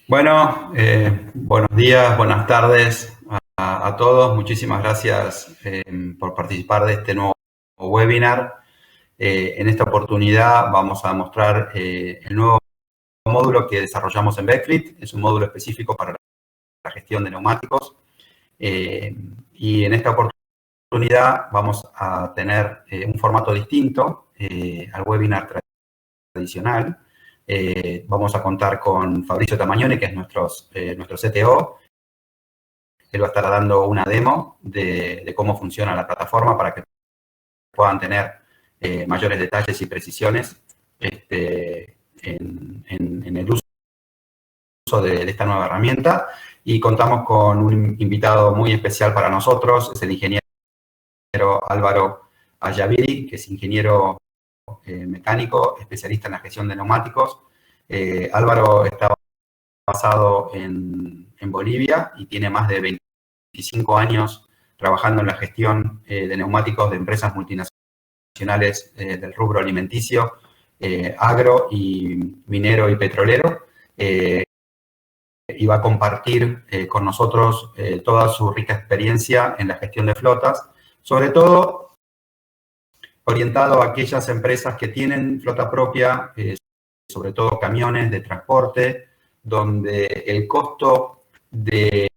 Bueno, buenos días, buenas tardes a todos. Muchísimas gracias por participar de este nuevo webinar. En esta oportunidad vamos a mostrar el nuevo módulo que desarrollamos en Backfleet. Es un módulo específico para la gestión de neumáticos. Y en esta oportunidad vamos a tener un formato distinto al webinar tradicional. Vamos a contar con Fabricio Tamagnone, que es nuestro CTO. Él va a estar dando una demo de cómo funciona la plataforma para que puedan tener mayores detalles y precisiones en el uso de esta nueva herramienta. Y contamos con un invitado muy especial para nosotros, es el ingeniero Álvaro Ayaviri, que es ingeniero mecánico, especialista en la gestión de neumáticos. Álvaro está basado en Bolivia y tiene más de 25 años trabajando en la gestión de neumáticos de empresas multinacionales del rubro alimenticio, agro y minero y petrolero. Y va a compartir con nosotros toda su rica experiencia en la gestión de flotas, sobre todo orientado a aquellas empresas que tienen flota propia, sobre todo camiones de transporte, donde el costo de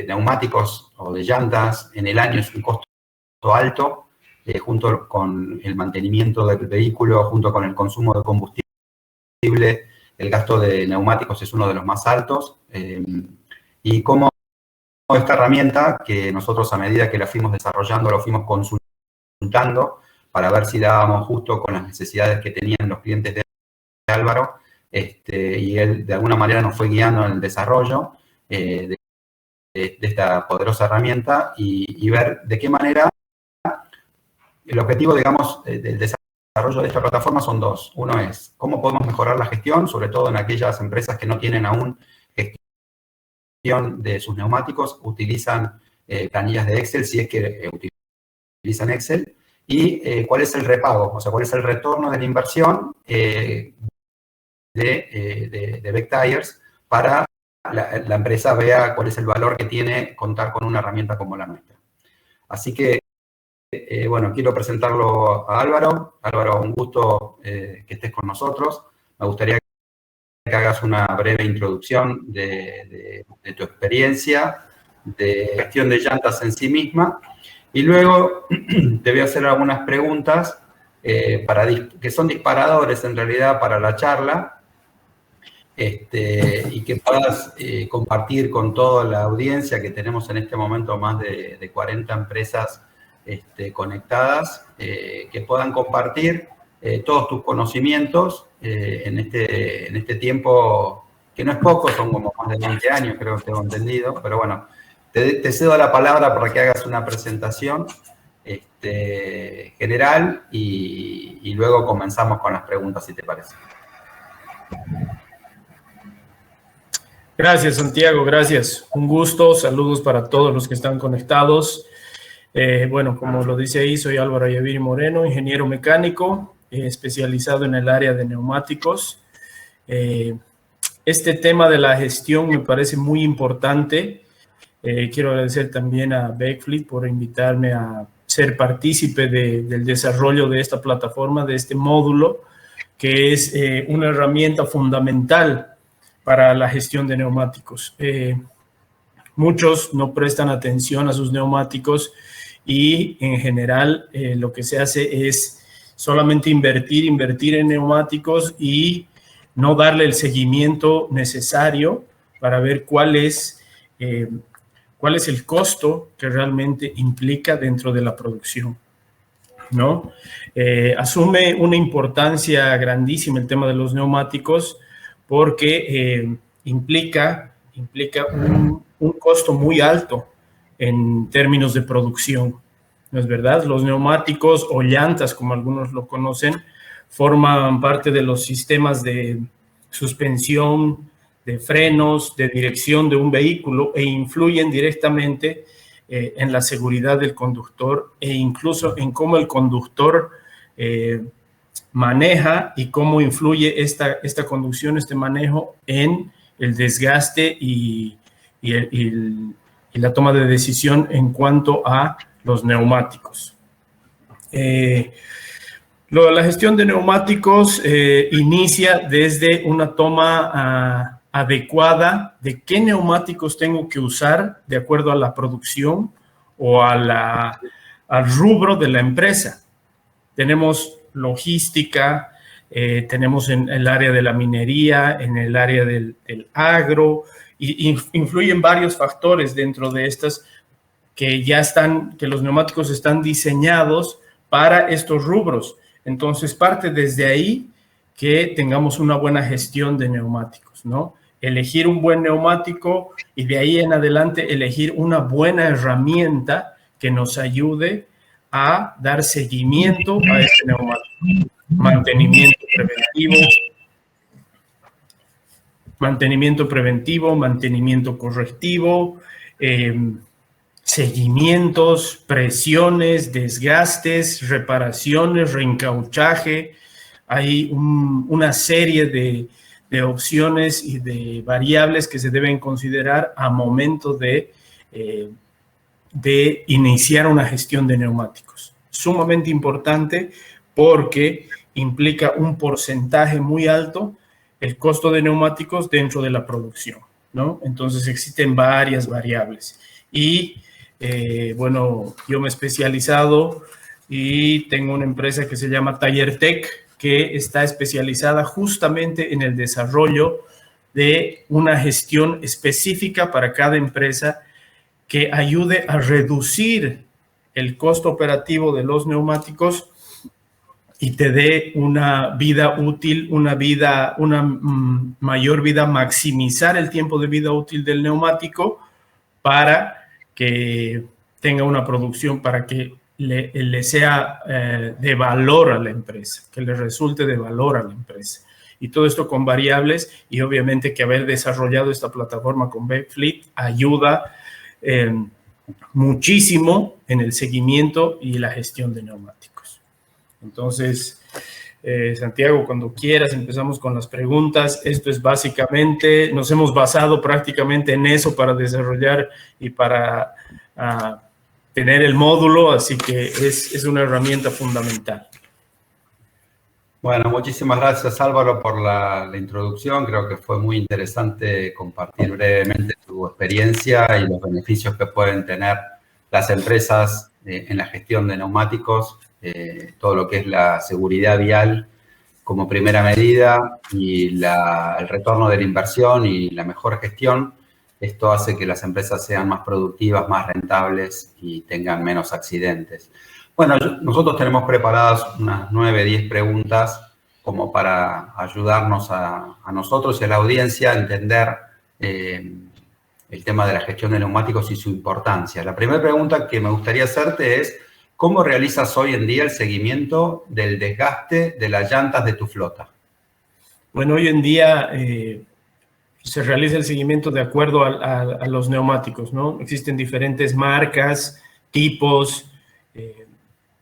neumáticos o de llantas en el año es un costo alto, junto con el mantenimiento del vehículo, junto con el consumo de combustible, el gasto de neumáticos es uno de los más altos. Y como esta herramienta, que nosotros a medida que la fuimos desarrollando, lo fuimos consultando para ver si dábamos justo con las necesidades que tenían los clientes de Álvaro, y él de alguna manera nos fue guiando en el desarrollo de esta poderosa herramienta y ver de qué manera el objetivo, digamos, del desarrollo de esta plataforma son dos. Uno es cómo podemos mejorar la gestión, sobre todo en aquellas empresas que no tienen aún gestión de sus neumáticos, utilizan planillas de Excel, si es que utilizan Excel, y cuál es el repago, o sea, cuál es el retorno de la inversión de Backtires para la empresa vea cuál es el valor que tiene contar con una herramienta como la nuestra. Así que, bueno, quiero presentarlo a Álvaro. Álvaro, un gusto que estés con nosotros. Me gustaría que hagas una breve introducción de tu experiencia, de gestión de llantas en sí misma, y luego te voy a hacer algunas preguntas que son disparadores en realidad para la charla, y que puedas compartir con toda la audiencia, que tenemos en este momento más de 40 empresas conectadas, que puedan compartir todos tus conocimientos en este tiempo, que no es poco, son como más de 20 años, creo que tengo entendido, pero bueno, te cedo la palabra para que hagas una presentación general y luego comenzamos con las preguntas, si te parece. Gracias, Santiago, gracias. Un gusto, saludos para todos los que están conectados. Bueno, como lo dice ahí, soy Álvaro Ayaviri Moreno, ingeniero mecánico, especializado en el área de neumáticos. Este tema de la gestión me parece muy importante. Quiero agradecer también a Backfleet por invitarme a ser partícipe del desarrollo de esta plataforma, de este módulo, que es una herramienta fundamental para la gestión de neumáticos. Muchos no prestan atención a sus neumáticos y en general lo que se hace es solamente invertir en neumáticos y no darle el seguimiento necesario para ver cuál es el costo que realmente implica dentro de la producción, ¿no? Asume una importancia grandísima el tema de los neumáticos porque implica un costo muy alto en términos de producción, ¿no es verdad? Los neumáticos o llantas, como algunos lo conocen, forman parte de los sistemas de suspensión, de frenos, de dirección de un vehículo e influyen directamente en la seguridad del conductor e incluso en cómo el conductor maneja y cómo influye esta conducción, este manejo en el desgaste y la toma de decisión en cuanto a los neumáticos. La gestión de neumáticos inicia desde una toma adecuada de qué neumáticos tengo que usar de acuerdo a la producción o al rubro de la empresa. Tenemos logística, tenemos en el área de la minería, en el área del agro, y influyen varios factores dentro de estas que los neumáticos están diseñados para estos rubros. Entonces, parte desde ahí que tengamos una buena gestión de neumáticos, ¿no? Elegir un buen neumático y de ahí en adelante elegir una buena herramienta que nos ayude a dar seguimiento a este neumático. Mantenimiento preventivo, mantenimiento correctivo, seguimientos, presiones, desgastes, reparaciones, reencauchaje. Hay una serie de opciones y de variables que se deben considerar a momento de iniciar una gestión de neumáticos. Sumamente importante porque implica un porcentaje muy alto el costo de neumáticos dentro de la producción, ¿no? Entonces existen varias variables. Y bueno, yo me he especializado y tengo una empresa que se llama TallerTech, que está especializada justamente en el desarrollo de una gestión específica para cada empresa que ayude a reducir el costo operativo de los neumáticos y te dé una vida útil, una mayor vida, maximizar el tiempo de vida útil del neumático para que tenga una producción, para que le sea de valor a la empresa, que le resulte de valor a la empresa. Y todo esto con variables, y obviamente que haber desarrollado esta plataforma con Becfleet ayuda muchísimo en el seguimiento y la gestión de neumáticos. Entonces, Santiago, cuando quieras empezamos con las preguntas. Esto es básicamente, nos hemos basado prácticamente en eso para desarrollar y para tener el módulo, así que es una herramienta fundamental. Bueno, muchísimas gracias Álvaro por la introducción. Creo que fue muy interesante compartir brevemente tu experiencia y los beneficios que pueden tener las empresas en la gestión de neumáticos, todo lo que es la seguridad vial como primera medida y el retorno de la inversión y la mejor gestión. Esto hace que las empresas sean más productivas, más rentables y tengan menos accidentes. Bueno, nosotros tenemos preparadas unas 9, 10 preguntas como para ayudarnos a nosotros y a la audiencia a entender el tema de la gestión de neumáticos y su importancia. La primera pregunta que me gustaría hacerte es, ¿cómo realizas hoy en día el seguimiento del desgaste de las llantas de tu flota? Bueno, hoy en día se realiza el seguimiento de acuerdo a los neumáticos, ¿no? Existen diferentes marcas, tipos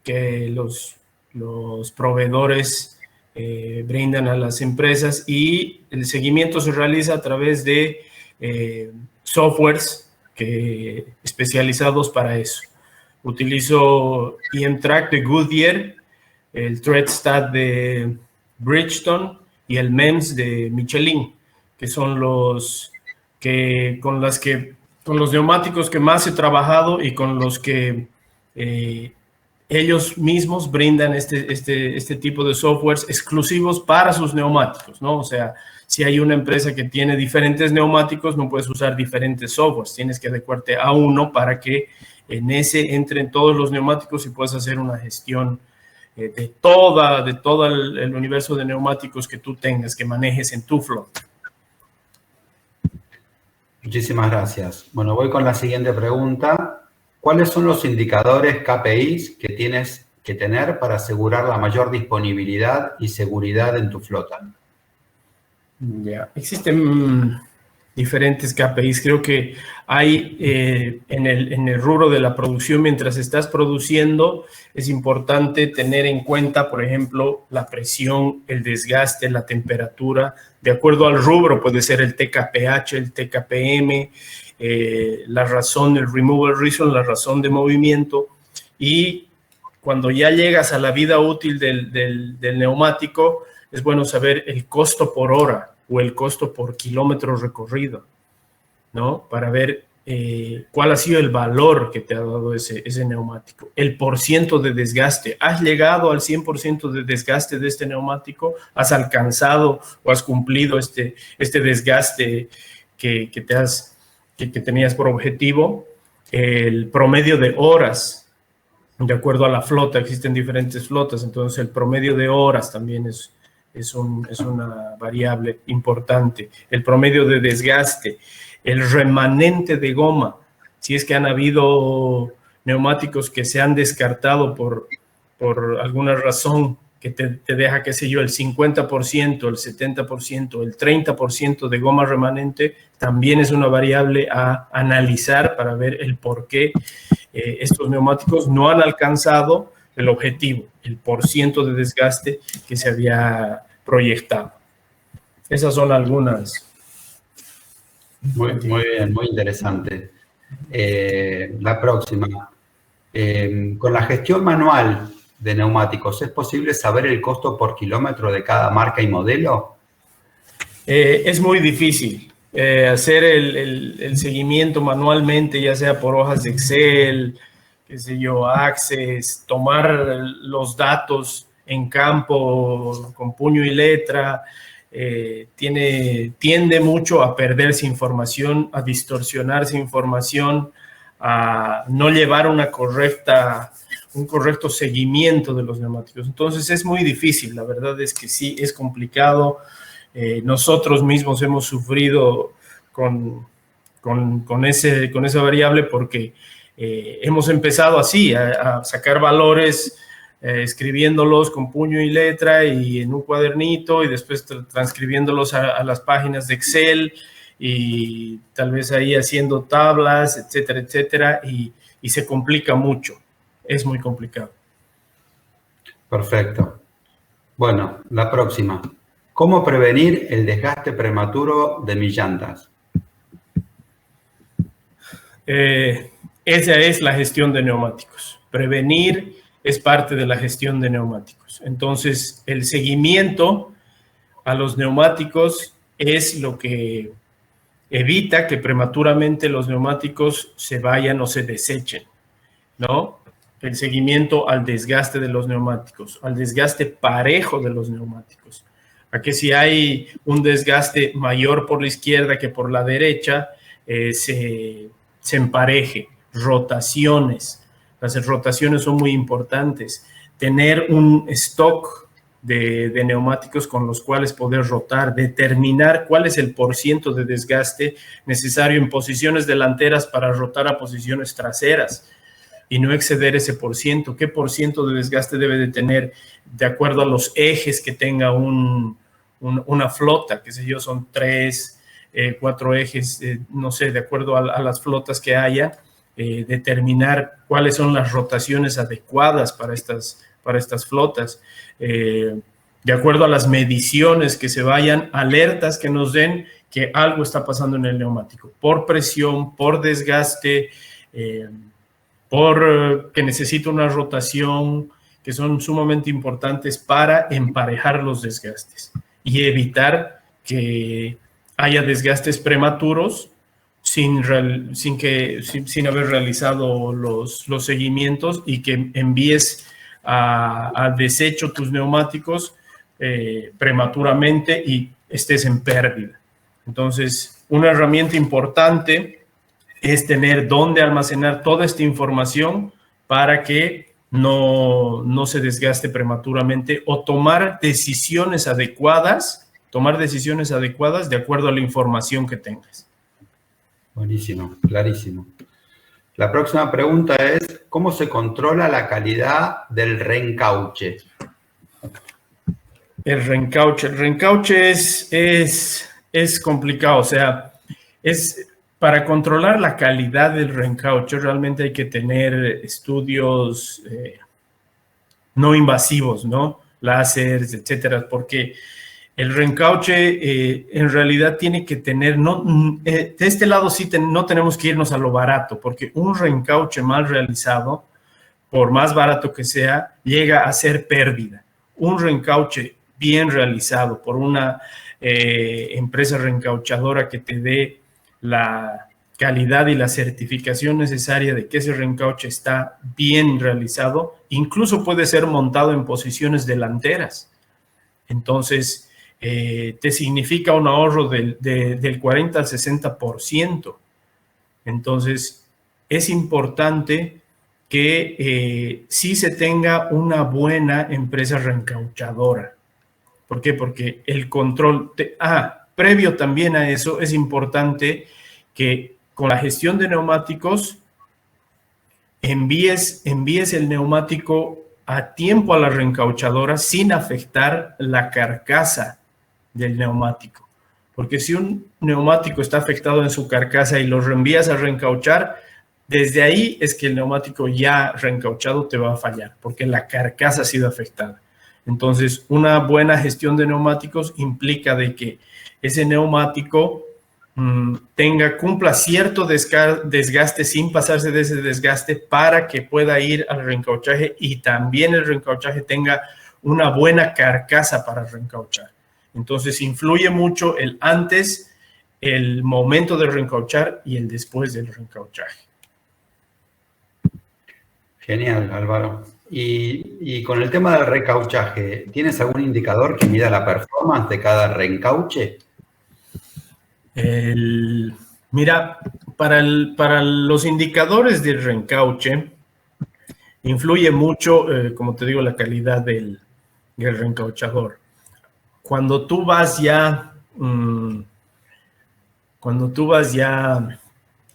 que los proveedores brindan a las empresas, y el seguimiento se realiza a través de softwares especializados para eso. Utilizo EMTrack de Goodyear, el TreadStat de Bridgestone y el MEMS de Michelin, que son con los neumáticos que más he trabajado y con los que ellos mismos brindan este tipo de softwares exclusivos para sus neumáticos, ¿no? O sea, si hay una empresa que tiene diferentes neumáticos, no puedes usar diferentes softwares, tienes que adecuarte a uno para que en ese entren todos los neumáticos y puedas hacer una gestión de todo el universo de neumáticos que tú tengas, que manejes en tu flota. Muchísimas gracias. Bueno, voy con la siguiente pregunta. ¿Cuáles son los indicadores KPIs que tienes que tener para asegurar la mayor disponibilidad y seguridad en tu flota? Ya, existen diferentes KPIs. Creo que Hay en el rubro de la producción, mientras estás produciendo, es importante tener en cuenta, por ejemplo, la presión, el desgaste, la temperatura. De acuerdo al rubro, puede ser el TKPH, el TKPM, la razón, el removal reason, la razón de movimiento. Y cuando ya llegas a la vida útil del neumático, es bueno saber el costo por hora o el costo por kilómetro recorrido, ¿no? Para ver cuál ha sido el valor que te ha dado ese neumático. El % de desgaste. ¿Has llegado al 100% de desgaste de este neumático? ¿Has alcanzado o has cumplido este desgaste que tenías por objetivo? El promedio de horas, de acuerdo a la flota, existen diferentes flotas, entonces el promedio de horas también es una variable importante. El promedio de desgaste, el remanente de goma, si es que han habido neumáticos que se han descartado por alguna razón que te deja, qué sé yo, el 50%, el 70%, el 30% de goma remanente, también es una variable a analizar para ver el por qué estos neumáticos no han alcanzado el objetivo, el % de desgaste que se había proyectado. Esas son algunas. Muy bien, muy interesante. La próxima. Con la gestión manual de neumáticos, ¿es posible saber el costo por kilómetro de cada marca y modelo? Es muy difícil hacer el seguimiento manualmente, ya sea por hojas de Excel, qué sé yo, Access, tomar los datos en campo con puño y letra. Tiende mucho a perderse información, a distorsionarse información, a no llevar un correcto seguimiento de los neumáticos. Entonces es muy difícil, la verdad es que sí, es complicado. Nosotros mismos hemos sufrido con esa variable porque hemos empezado así, a sacar valores, escribiéndolos con puño y letra y en un cuadernito y después transcribiéndolos a las páginas de Excel y tal vez ahí haciendo tablas, etcétera, etcétera, y se complica mucho. Es muy complicado. Perfecto. Bueno, la próxima. ¿Cómo prevenir el desgaste prematuro de mis llantas? Esa es la gestión de neumáticos. Prevenir es parte de la gestión de neumáticos. Entonces, el seguimiento a los neumáticos es lo que evita que prematuramente los neumáticos se vayan o se desechen, ¿no? El seguimiento al desgaste de los neumáticos, al desgaste parejo de los neumáticos. A que si hay un desgaste mayor por la izquierda que por la derecha, se empareje. Rotaciones. Las rotaciones son muy importantes. Tener un stock de neumáticos con los cuales poder rotar, determinar cuál es el % de desgaste necesario en posiciones delanteras para rotar a posiciones traseras y no exceder ese %. ¿Qué % de desgaste debe de tener de acuerdo a los ejes que tenga una flota? Qué sé yo, son 3, 4 ejes, no sé, de acuerdo a las flotas que haya, determinar cuáles son las rotaciones adecuadas para estas flotas. De acuerdo a las mediciones que se vayan, alertas que nos den que algo está pasando en el neumático, por presión, por desgaste, por que necesita una rotación, que son sumamente importantes para emparejar los desgastes y evitar que haya desgastes prematuros sin haber realizado los seguimientos y que envíes a desecho tus neumáticos prematuramente y estés en pérdida. Entonces, una herramienta importante es tener dónde almacenar toda esta información para que no se desgaste prematuramente o tomar decisiones adecuadas de acuerdo a la información que tengas. Buenísimo, clarísimo. La próxima pregunta es, ¿cómo se controla la calidad del reencauche? El reencauche es complicado, o sea, Para controlar la calidad del reencauche realmente hay que tener estudios no invasivos, ¿no? Láseres, etcétera, porque el reencauche en realidad tiene que tener, de este lado sí no tenemos que irnos a lo barato, porque un reencauche mal realizado, por más barato que sea, llega a ser pérdida. Un reencauche bien realizado por una empresa reencauchadora que te dé la calidad y la certificación necesaria de que ese reencauche está bien realizado, incluso puede ser montado en posiciones delanteras. Entonces, te significa un ahorro del 40 al 60%. Entonces, es importante que sí se tenga una buena empresa reencauchadora. ¿Por qué? Porque el control... previo también a eso, es importante que con la gestión de neumáticos envíes el neumático a tiempo a la reencauchadora sin afectar la carcasa del neumático. Porque si un neumático está afectado en su carcasa y lo reenvías a reencauchar, desde ahí es que el neumático ya reencauchado te va a fallar, porque la carcasa ha sido afectada. Entonces, una buena gestión de neumáticos implica de que ese neumático cumpla cierto desgaste sin pasarse de ese desgaste para que pueda ir al reencauchaje y también el reencauchaje tenga una buena carcasa para reencauchar. Entonces, influye mucho el antes, el momento de reencauchar y el después del reencauchaje. Genial, Álvaro. Y con el tema del recauchaje, ¿tienes algún indicador que mida la performance de cada reencauche? Mira, para los indicadores del reencauche, influye mucho, como te digo, la calidad del reencauchador. Cuando tú vas ya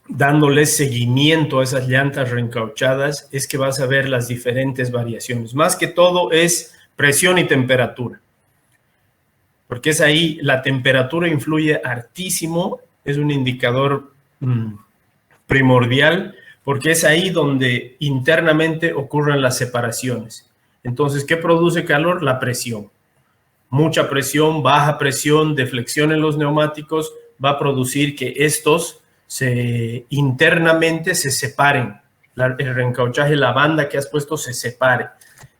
dándole seguimiento a esas llantas reencauchadas, es que vas a ver las diferentes variaciones. Más que todo es presión y temperatura. Porque es ahí, la temperatura influye hartísimo, es un indicador primordial, porque es ahí donde internamente ocurren las separaciones. Entonces, ¿qué produce calor? La presión. Mucha presión, baja presión, deflexión en los neumáticos va a producir que estos internamente se separen. El reencauchaje, la banda que has puesto se separe.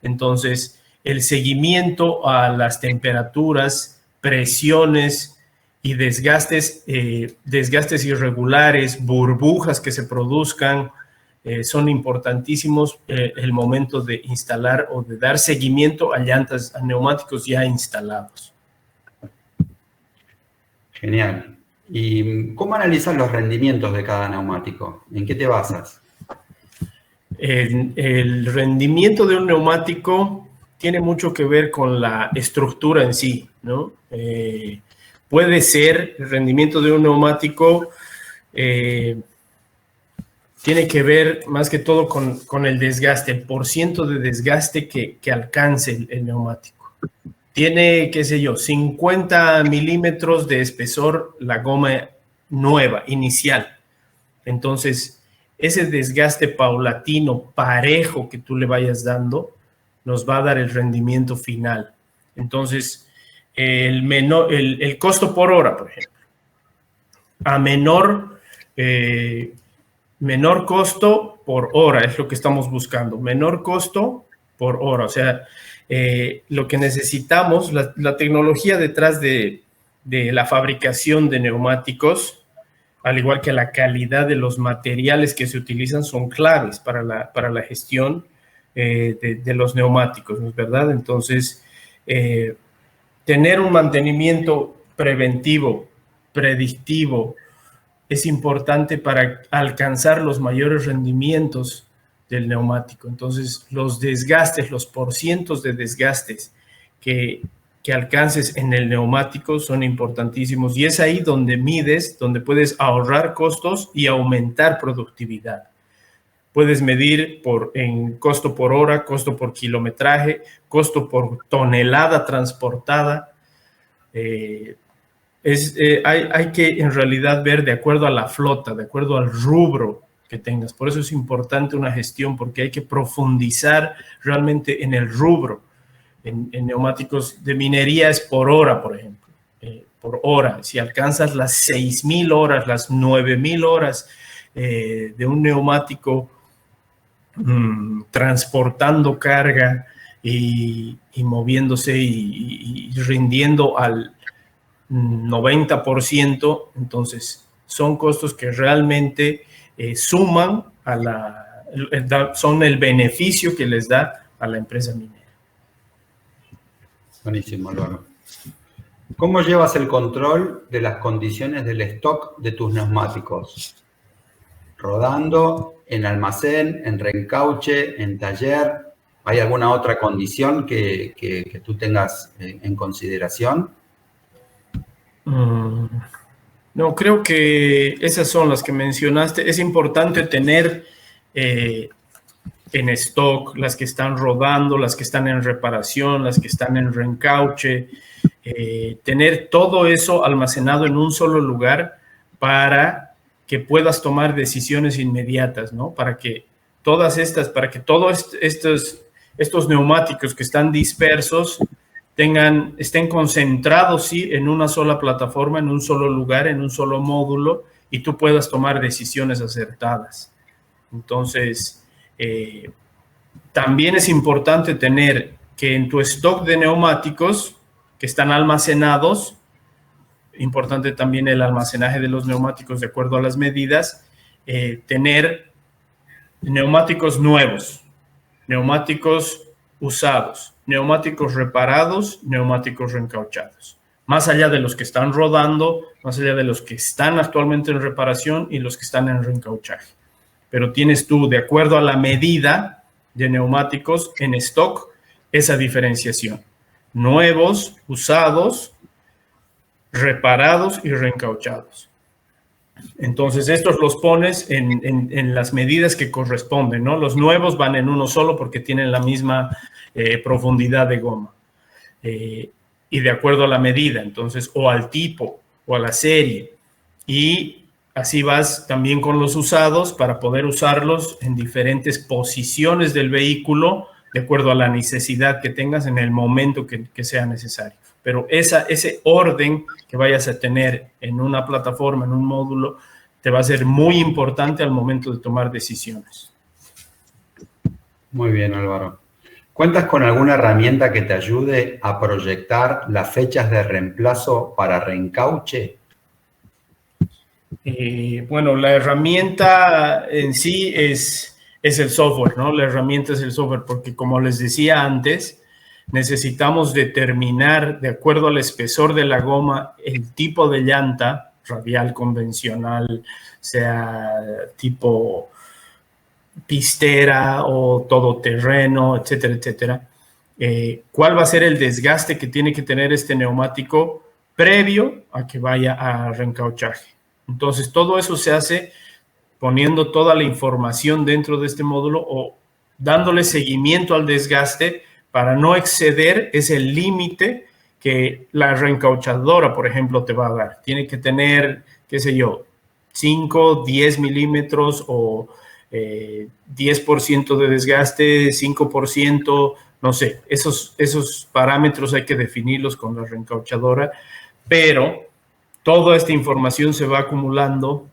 Entonces, el seguimiento a las temperaturas, presiones y desgastes irregulares, burbujas que se produzcan, son importantísimos el momento de instalar o de dar seguimiento a llantas, a neumáticos ya instalados. Genial. ¿Y cómo analizas los rendimientos de cada neumático? ¿En qué te basas? El rendimiento de un neumático tiene mucho que ver con la estructura en sí, ¿no? Puede ser el rendimiento de un neumático, tiene que ver más que todo con el desgaste, el porciento de desgaste que alcance el neumático. Tiene, qué sé yo, 50 milímetros de espesor la goma nueva, inicial. Entonces, ese desgaste paulatino, parejo que tú le vayas dando, nos va a dar el rendimiento final. Entonces, el costo por hora, por ejemplo. A menor costo por hora es lo que estamos buscando. Menor costo por hora. O sea, lo que necesitamos, la tecnología detrás de la fabricación de neumáticos, al igual que la calidad de los materiales que se utilizan, son claves para la gestión de los neumáticos, ¿no es verdad? Entonces, tener un mantenimiento preventivo, predictivo, es importante para alcanzar los mayores rendimientos del neumático. Entonces, los desgastes, los porcientos de desgastes que alcances en el neumático son importantísimos. Y es ahí donde mides, donde puedes ahorrar costos y aumentar productividad. Puedes medir en costo por hora, costo por kilometraje, costo por tonelada transportada. Hay que en realidad ver de acuerdo a la flota, de acuerdo al rubro que tengas. Por eso es importante una gestión, porque hay que profundizar realmente en el rubro. En neumáticos de minería es por hora, por ejemplo. Por hora. Si alcanzas las 6.000 horas, las 9.000 horas de un neumático transportando carga y moviéndose y rindiendo al 90%, entonces son costos que realmente suman son el beneficio que les da a la empresa minera. Buenísimo, Álvaro. ¿Cómo llevas el control de las condiciones del stock de tus neumáticos? ¿Rodando, en almacén, en reencauche, en taller? ¿Hay alguna otra condición que tú tengas en consideración? No, creo que esas son las que mencionaste. Es importante tener en stock las que están rodando, las que están en reparación, las que están en reencauche, tener todo eso almacenado en un solo lugar para que puedas tomar decisiones inmediatas, ¿no? Para que todos estos neumáticos que están dispersos estén concentrados, sí, en una sola plataforma, en un solo lugar, en un solo módulo, y tú puedas tomar decisiones acertadas. Entonces, también es importante tener que en tu stock de neumáticos que están almacenados, importante también el almacenaje de los neumáticos de acuerdo a las medidas, tener neumáticos nuevos, neumáticos usados, neumáticos reparados, neumáticos reencauchados. Más allá de los que están rodando, más allá de los que están actualmente en reparación y los que están en reencauchaje. Pero tienes tú, de acuerdo a la medida de neumáticos en stock, esa diferenciación. Nuevos, usados, reparados y reencauchados. Entonces, estos los pones en las medidas que corresponden, ¿no? Los nuevos van en uno solo porque tienen la misma profundidad de goma. Y de acuerdo a la medida, entonces, o al tipo, o a la serie. Y así vas también con los usados para poder usarlos en diferentes posiciones del vehículo, de acuerdo a la necesidad que tengas en el momento que sea necesario. Pero ese orden que vayas a tener en una plataforma, en un módulo, te va a ser muy importante al momento de tomar decisiones. Muy bien, Álvaro. ¿Cuentas con alguna herramienta que te ayude a proyectar las fechas de reemplazo para reencauche? Bueno, la herramienta en sí es el software, ¿no? La herramienta es el software porque, como les decía antes, necesitamos determinar, de acuerdo al espesor de la goma, el tipo de llanta, radial convencional, sea tipo pistera o todoterreno, etcétera, etcétera. ¿Cuál va a ser el desgaste que tiene que tener este neumático previo a que vaya a reencauchaje? Entonces, todo eso se hace poniendo toda la información dentro de este módulo o dándole seguimiento al desgaste para no exceder ese límite que la reencauchadora, por ejemplo, te va a dar. Tiene que tener, qué sé yo, 5, 10 milímetros o 10% de desgaste, 5%, no sé. Esos parámetros hay que definirlos con la reencauchadora, pero toda esta información se va acumulando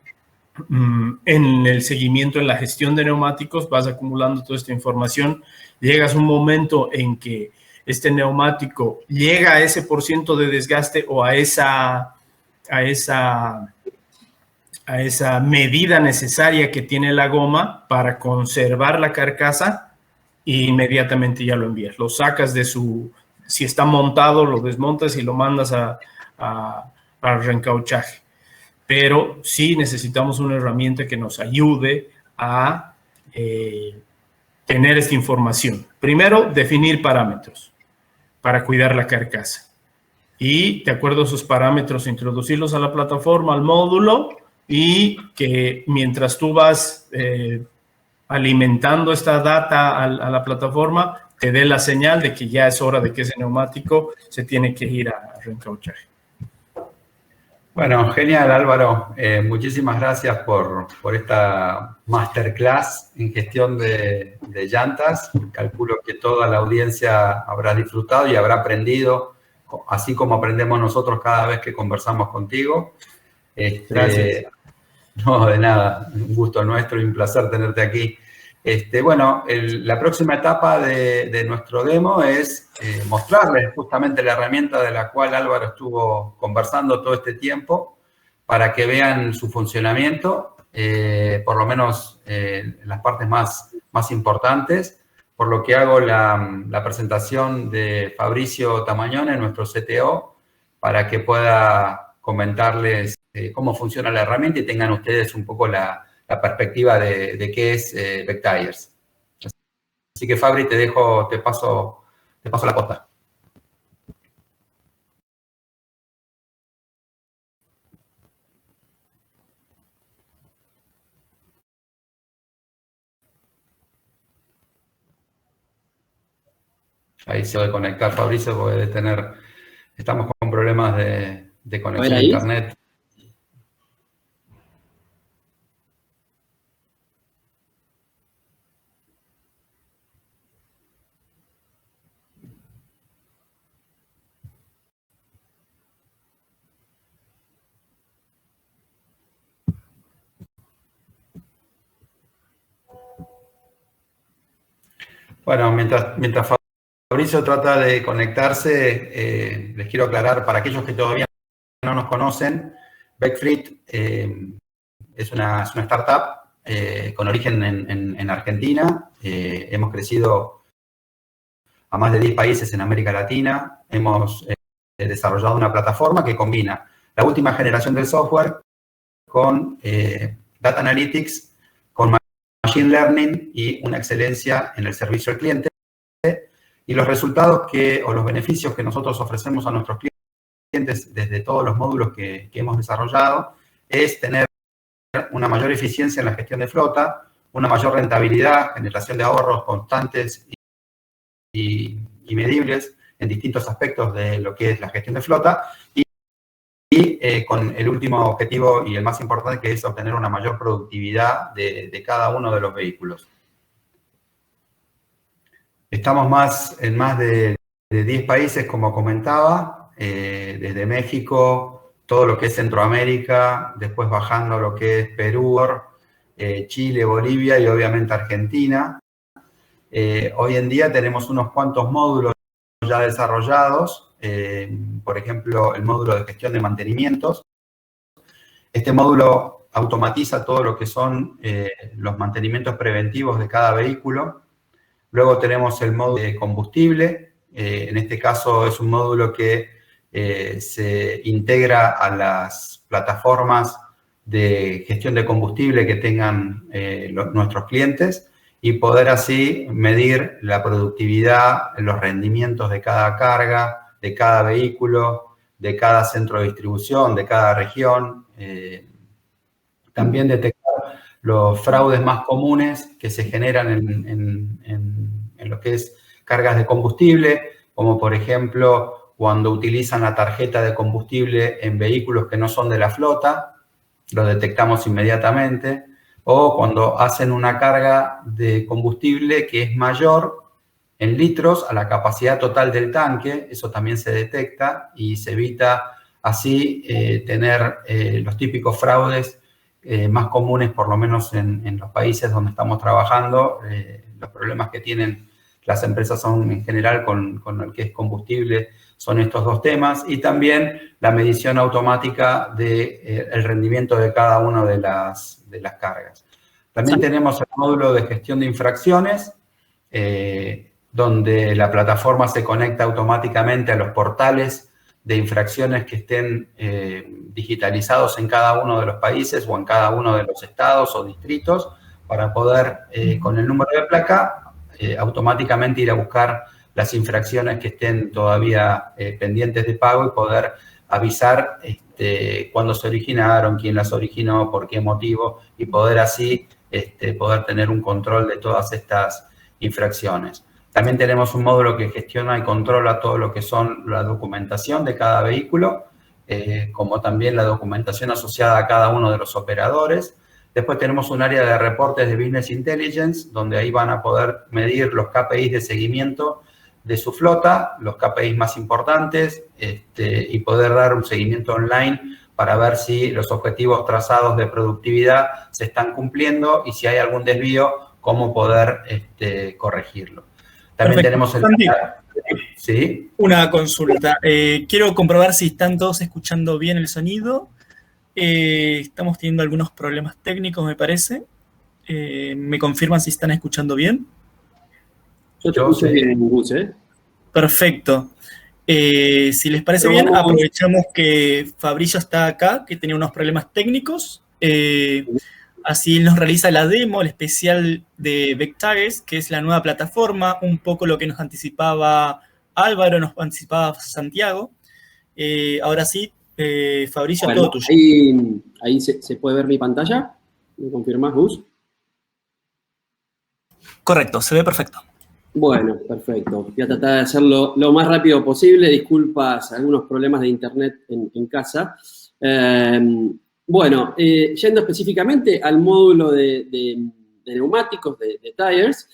en el seguimiento, en la gestión de neumáticos, vas acumulando toda esta información. Llegas a un momento en que este neumático llega a ese % de desgaste o a esa medida necesaria que tiene la goma para conservar la carcasa e inmediatamente ya lo envías. Lo sacas si está montado, lo desmontas y lo mandas a reencauchaje. Pero sí necesitamos una herramienta que nos ayude a tener esta información. Primero, definir parámetros para cuidar la carcasa. Y de acuerdo a esos parámetros, introducirlos a la plataforma, al módulo, y que mientras tú vas alimentando esta data a la plataforma, te dé la señal de que ya es hora de que ese neumático se tiene que ir a reencauchaje. Bueno, genial, Álvaro. Muchísimas gracias por esta masterclass en gestión de llantas. Calculo que toda la audiencia habrá disfrutado y habrá aprendido, así como aprendemos nosotros cada vez que conversamos contigo. Gracias. No, de nada. Un gusto nuestro y un placer tenerte aquí. Bueno, la próxima etapa de nuestro demo es mostrarles justamente la herramienta de la cual Álvaro estuvo conversando todo este tiempo para que vean su funcionamiento, por lo menos las partes más importantes, por lo que hago la presentación de Fabricio Tamagnone, nuestro CTO, para que pueda comentarles cómo funciona la herramienta y tengan ustedes un poco la perspectiva de qué es Vectires. Así que, Fabri, te paso la posta. Ahí se puede conectar, Fabricio, porque estamos con problemas de conexión a internet. Bueno, mientras Fabricio trata de conectarse, les quiero aclarar, para aquellos que todavía no nos conocen, Backfleet es una startup con origen en Argentina. Hemos crecido a más de 10 países en América Latina. Hemos desarrollado una plataforma que combina la última generación del software con Data Analytics, con Machine Learning y una excelencia en el servicio al cliente. Y los resultados o los beneficios que nosotros ofrecemos a nuestros clientes desde todos los módulos que hemos desarrollado es tener una mayor eficiencia en la gestión de flota, una mayor rentabilidad, generación de ahorros constantes y medibles en distintos aspectos de lo que es la gestión de flota y con el último objetivo y el más importante, que es obtener una mayor productividad de cada uno de los vehículos. Estamos en más de 10 países, como comentaba, desde México, todo lo que es Centroamérica, después bajando lo que es Perú, Chile, Bolivia y obviamente Argentina. Hoy en día tenemos unos cuantos módulos ya desarrollados, por ejemplo, el módulo de gestión de mantenimientos. Este módulo automatiza todo lo que son los mantenimientos preventivos de cada vehículo. Luego tenemos el módulo de combustible. En este caso es un módulo que se integra a las plataformas de gestión de combustible que tengan nuestros clientes y poder así medir la productividad, los rendimientos de cada carga, de cada vehículo, de cada centro de distribución, de cada región. También detectar los fraudes más comunes que se generan en lo que es cargas de combustible, como por ejemplo cuando utilizan la tarjeta de combustible en vehículos que no son de la flota, lo detectamos inmediatamente, o cuando hacen una carga de combustible que es mayor en litros a la capacidad total del tanque, eso también se detecta y se evita así tener los típicos fraudes más comunes, por lo menos en los países donde estamos trabajando. Los problemas que tienen las empresas son en general con el que es combustible, son estos dos temas, y también la medición automática del rendimiento de cada una de las cargas. También tenemos el módulo de gestión de infracciones, donde la plataforma se conecta automáticamente a los portales de infracciones que estén digitalizados en cada uno de los países o en cada uno de los estados o distritos para poder, con el número de placa, automáticamente ir a buscar las infracciones que estén todavía pendientes de pago y poder avisar cuándo se originaron, quién las originó, por qué motivo, y poder así poder tener un control de todas estas infracciones. También tenemos un módulo que gestiona y controla todo lo que son la documentación de cada vehículo, como también la documentación asociada a cada uno de los operadores. Después tenemos un área de reportes de Business Intelligence, donde ahí van a poder medir los KPIs de seguimiento de su flota, los KPIs más importantes, y poder dar un seguimiento online para ver si los objetivos trazados de productividad se están cumpliendo y si hay algún desvío, cómo poder corregirlo. También tenemos el... ¿Sí? Una consulta. Quiero comprobar si están todos escuchando bien el sonido. Estamos teniendo algunos problemas técnicos, me parece. ¿Me confirman si están escuchando bien? Yo te escucho bien, Gus, ¿eh? Perfecto. Si les parece bien, aprovechamos que Fabricio está acá, que tenía unos problemas técnicos. Así él nos realiza la demo, el especial de Vectires, que es la nueva plataforma, un poco lo que nos anticipaba Álvaro, nos anticipaba Santiago. Ahora sí, Fabricio, bueno, todo tuyo. Ahí se puede ver mi pantalla. ¿Me confirmás, Gus? Correcto, se ve perfecto. Bueno, perfecto. Voy a tratar de hacerlo lo más rápido posible. Disculpas, algunos problemas de internet en casa. Bueno, yendo específicamente al módulo de neumáticos, de tires,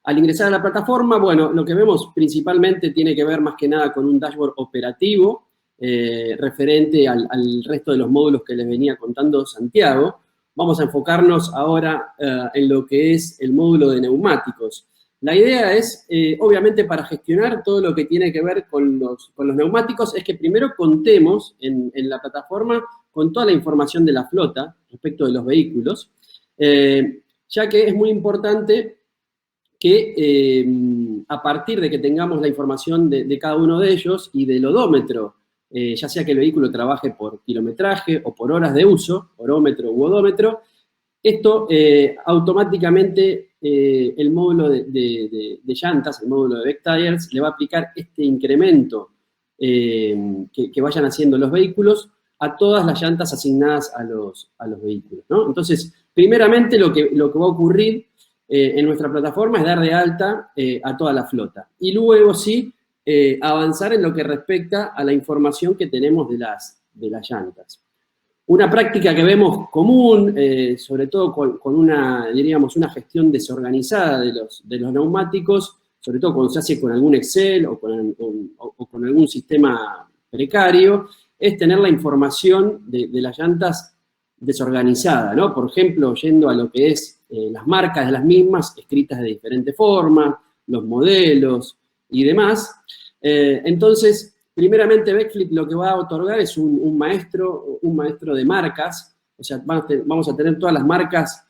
al ingresar a la plataforma, bueno, lo que vemos principalmente tiene que ver más que nada con un dashboard operativo referente al resto de los módulos que les venía contando Santiago. Vamos a enfocarnos ahora en lo que es el módulo de neumáticos. La idea es, obviamente, para gestionar todo lo que tiene que ver con los neumáticos, es que primero contemos en la plataforma con toda la información de la flota respecto de los vehículos, ya que es muy importante que a partir de que tengamos la información de cada uno de ellos y del odómetro, ya sea que el vehículo trabaje por kilometraje o por horas de uso, orómetro u odómetro, esto automáticamente el módulo de llantas, el módulo de Vectires, le va a aplicar este incremento que vayan haciendo los vehículos a todas las llantas asignadas a los vehículos, ¿no? Entonces, primeramente lo que va a ocurrir en nuestra plataforma es dar de alta a toda la flota. Y luego sí, avanzar en lo que respecta a la información que tenemos de las llantas. Una práctica que vemos común, sobre todo con una gestión desorganizada de los neumáticos, sobre todo cuando se hace con algún Excel o con algún sistema precario, es tener la información de las llantas desorganizada, ¿no? Por ejemplo, yendo a lo que es las marcas de las mismas, escritas de diferente forma, los modelos y demás. Entonces, primeramente, Backflip lo que va a otorgar es un maestro de marcas, o sea, vamos a tener todas las marcas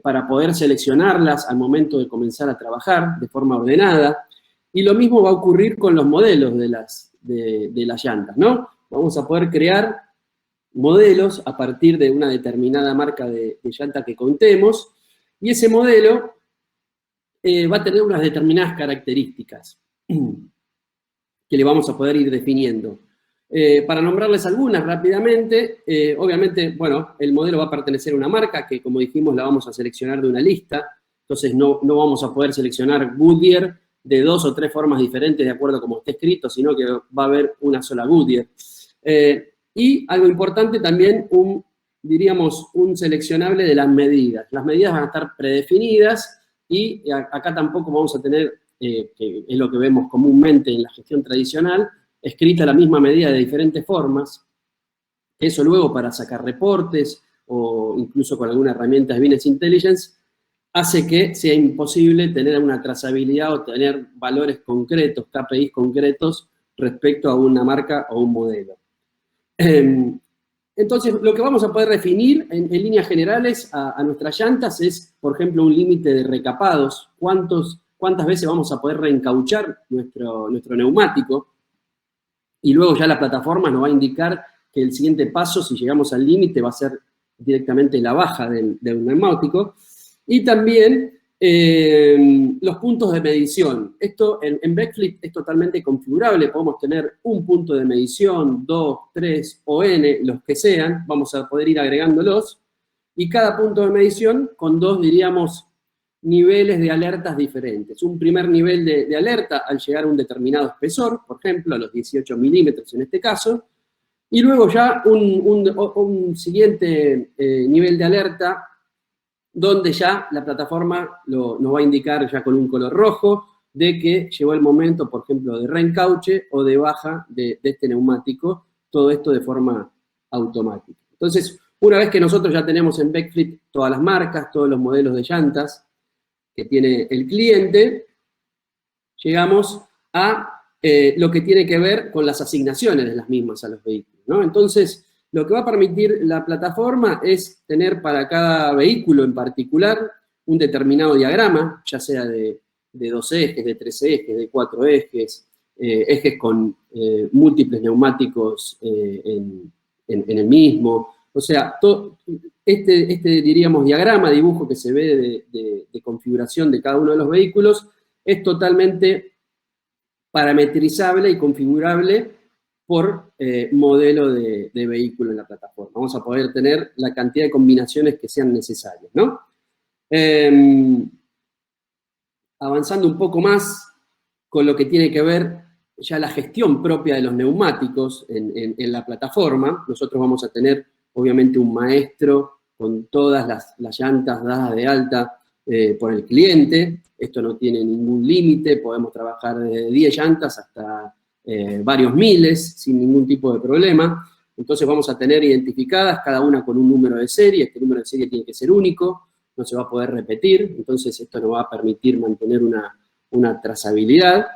para poder seleccionarlas al momento de comenzar a trabajar de forma ordenada, y lo mismo va a ocurrir con los modelos de las llantas, ¿no? Vamos a poder crear modelos a partir de una determinada marca de llanta que contemos, y ese modelo va a tener unas determinadas características que le vamos a poder ir definiendo. Para nombrarles algunas rápidamente, obviamente, bueno, el modelo va a pertenecer a una marca que, como dijimos, la vamos a seleccionar de una lista, entonces no vamos a poder seleccionar Goodyear de 2 o 3 formas diferentes de acuerdo a cómo esté escrito, sino que va a haber una sola Goodyear. Y algo importante también, diríamos, un seleccionable de las medidas. Las medidas van a estar predefinidas y acá tampoco vamos a tener, que es lo que vemos comúnmente en la gestión tradicional, escrita la misma medida de diferentes formas. Eso luego para sacar reportes o incluso con alguna herramienta de Business Intelligence hace que sea imposible tener una trazabilidad o tener valores concretos, KPIs concretos respecto a una marca o un modelo. Entonces, lo que vamos a poder definir en líneas generales a nuestras llantas es, por ejemplo, un límite de recapados. ¿Cuántas veces vamos a poder reencauchar nuestro neumático? Y luego ya la plataforma nos va a indicar que el siguiente paso, si llegamos al límite, va a ser directamente la baja del neumático. Y también los puntos de medición. Esto en Backflip es totalmente configurable. Podemos tener un punto de medición, 2, 3 o n, los que sean. Vamos a poder ir agregándolos. Y cada punto de medición con 2, diríamos, niveles de alertas diferentes. Un primer nivel de alerta al llegar a un determinado espesor, por ejemplo, a los 18 milímetros en este caso, y luego ya un siguiente nivel de alerta donde ya la plataforma nos va a indicar ya con un color rojo de que llegó el momento, por ejemplo, de reencauche o de baja de este neumático, todo esto de forma automática. Entonces, una vez que nosotros ya tenemos en Backfleet todas las marcas, todos los modelos de llantas que tiene el cliente, llegamos a lo que tiene que ver con las asignaciones de las mismas a los vehículos, ¿no? Entonces, lo que va a permitir la plataforma es tener para cada vehículo en particular un determinado diagrama, ya sea de 2 ejes, de 3 ejes, de 4 ejes, ejes con múltiples neumáticos en el mismo. O sea, diríamos, diagrama, dibujo que se ve de configuración de cada uno de los vehículos es totalmente parametrizable y configurable por modelo de vehículo en la plataforma. Vamos a poder tener la cantidad de combinaciones que sean necesarias, ¿no? Avanzando un poco más con lo que tiene que ver ya la gestión propia de los neumáticos en la plataforma, nosotros vamos a tener obviamente un maestro con todas las llantas dadas de alta por el cliente. Esto no tiene ningún límite, podemos trabajar desde 10 llantas hasta varios miles sin ningún tipo de problema. Entonces vamos a tener identificadas cada una con un número de serie. Este número de serie tiene que ser único, no se va a poder repetir, entonces esto nos va a permitir mantener una trazabilidad.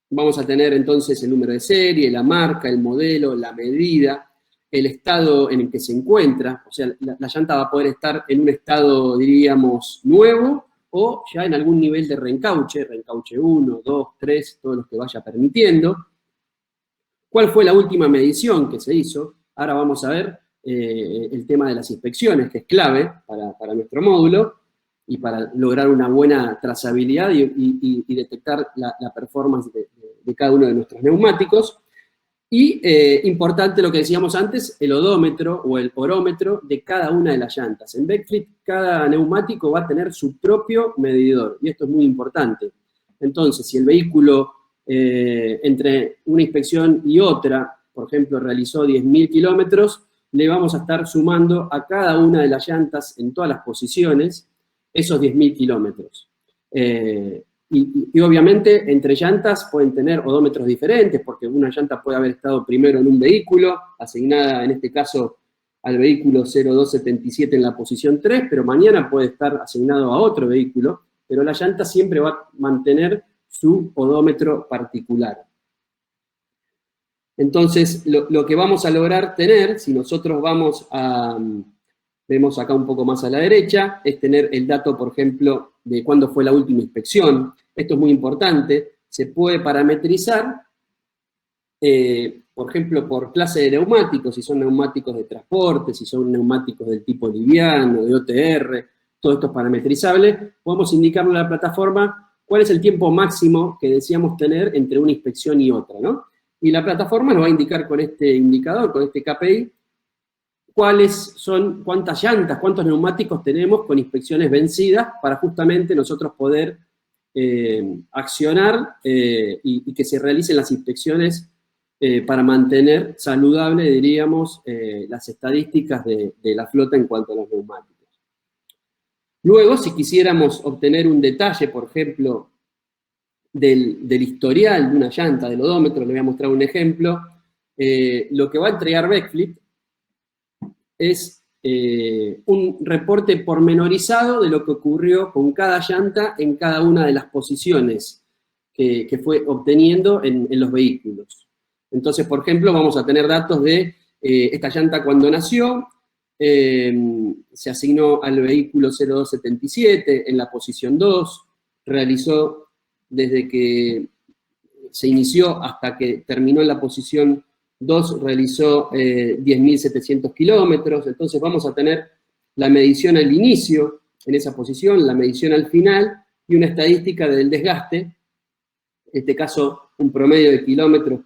Vamos a tener entonces el número de serie, la marca, el modelo, la medida, el estado en el que se encuentra, o sea, la llanta va a poder estar en un estado, diríamos, nuevo, o ya en algún nivel de reencauche 1, 2, 3, todos los que vaya permitiendo. ¿Cuál fue la última medición que se hizo? Ahora vamos a ver el tema de las inspecciones, que es clave para nuestro módulo, y para lograr una buena trazabilidad y detectar la performance de cada uno de nuestros neumáticos. Y importante lo que decíamos antes, el odómetro o el orómetro de cada una de las llantas. En Backfleet cada neumático va a tener su propio medidor, y esto es muy importante. Entonces, si el vehículo entre una inspección y otra, por ejemplo, realizó 10.000 kilómetros, le vamos a estar sumando a cada una de las llantas en todas las posiciones esos 10.000 kilómetros. Y obviamente entre llantas pueden tener odómetros diferentes, porque una llanta puede haber estado primero en un vehículo, asignada en este caso al vehículo 0277 en la posición 3, pero mañana puede estar asignado a otro vehículo, pero la llanta siempre va a mantener su odómetro particular. Entonces, lo que vamos a lograr tener, si nosotros vamos vemos acá un poco más a la derecha, es tener el dato, por ejemplo, de cuándo fue la última inspección. Esto es muy importante. Se puede parametrizar, por ejemplo, por clase de neumáticos, si son neumáticos de transporte, si son neumáticos del tipo liviano, de OTR, todo esto es parametrizable. Podemos indicarle a la plataforma cuál es el tiempo máximo que deseamos tener entre una inspección y otra, ¿no? Y la plataforma nos va a indicar con este indicador, con este KPI, cuántas llantas, cuántos neumáticos tenemos con inspecciones vencidas para justamente nosotros poder accionar y que se realicen las inspecciones para mantener saludable, diríamos, las estadísticas de la flota en cuanto a los neumáticos. Luego, si quisiéramos obtener un detalle, por ejemplo, del historial de una llanta, del odómetro, le voy a mostrar un ejemplo, lo que va a entregar Backfleet es un reporte pormenorizado de lo que ocurrió con cada llanta en cada una de las posiciones que fue obteniendo en los vehículos. Entonces, por ejemplo, vamos a tener datos de esta llanta cuando nació, se asignó al vehículo 0277 en la posición 2, realizó desde que se inició hasta que terminó en la posición 2, realizó 10.700 kilómetros. Entonces vamos a tener la medición al inicio, en esa posición, la medición al final, y una estadística del desgaste, en este caso un promedio de kilómetros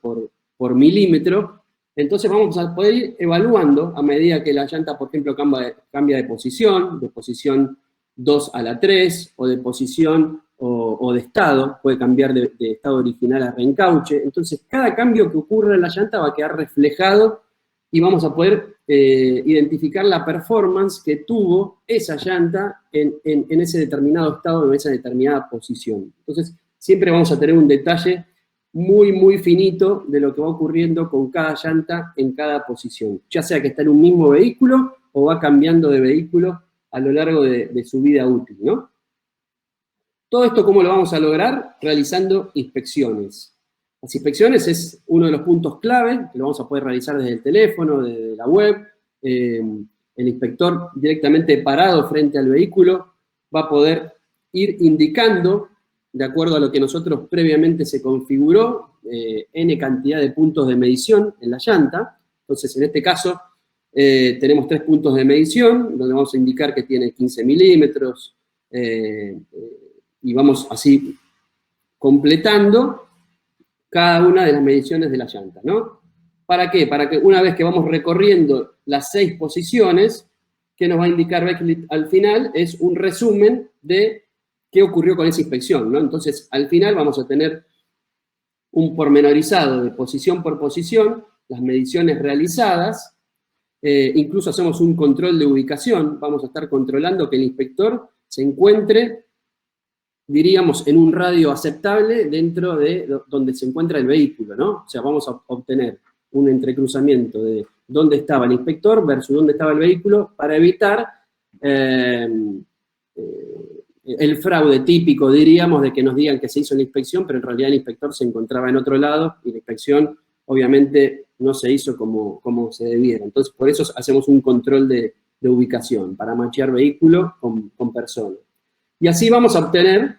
por milímetro, Entonces vamos a poder ir evaluando a medida que la llanta, por ejemplo, cambia de posición 2 a la 3, o de posición o de estado, puede cambiar de estado original a reencauche. Entonces, cada cambio que ocurra en la llanta va a quedar reflejado y vamos a poder identificar la performance que tuvo esa llanta en ese determinado estado, en esa determinada posición. Entonces, siempre vamos a tener un detalle muy, muy finito de lo que va ocurriendo con cada llanta en cada posición, ya sea que está en un mismo vehículo o va cambiando de vehículo a lo largo de su vida útil, ¿no? Todo esto, ¿cómo lo vamos a lograr? Realizando inspecciones. Las inspecciones es uno de los puntos clave, que lo vamos a poder realizar desde el teléfono, desde la web. El inspector directamente parado frente al vehículo va a poder ir indicando, de acuerdo a lo que nosotros previamente se configuró, N cantidad de puntos de medición en la llanta. Entonces, en este caso, tenemos 3 puntos de medición, donde vamos a indicar que tiene 15 milímetros, y vamos así completando cada una de las mediciones de la llanta, ¿no? ¿Para qué? Para que una vez que vamos recorriendo las 6 posiciones, que nos va a indicar Backflip al final es un resumen de qué ocurrió con esa inspección, ¿no? Entonces, al final vamos a tener un pormenorizado de posición por posición, las mediciones realizadas, incluso hacemos un control de ubicación, vamos a estar controlando que el inspector se encuentre, diríamos, en un radio aceptable dentro de donde se encuentra el vehículo, ¿no? O sea, vamos a obtener un entrecruzamiento de dónde estaba el inspector versus dónde estaba el vehículo para evitar el fraude típico, diríamos, de que nos digan que se hizo la inspección, pero en realidad el inspector se encontraba en otro lado y la inspección obviamente no se hizo como se debiera. Entonces, por eso hacemos un control de ubicación, para machear vehículo con persona. Y así vamos a obtener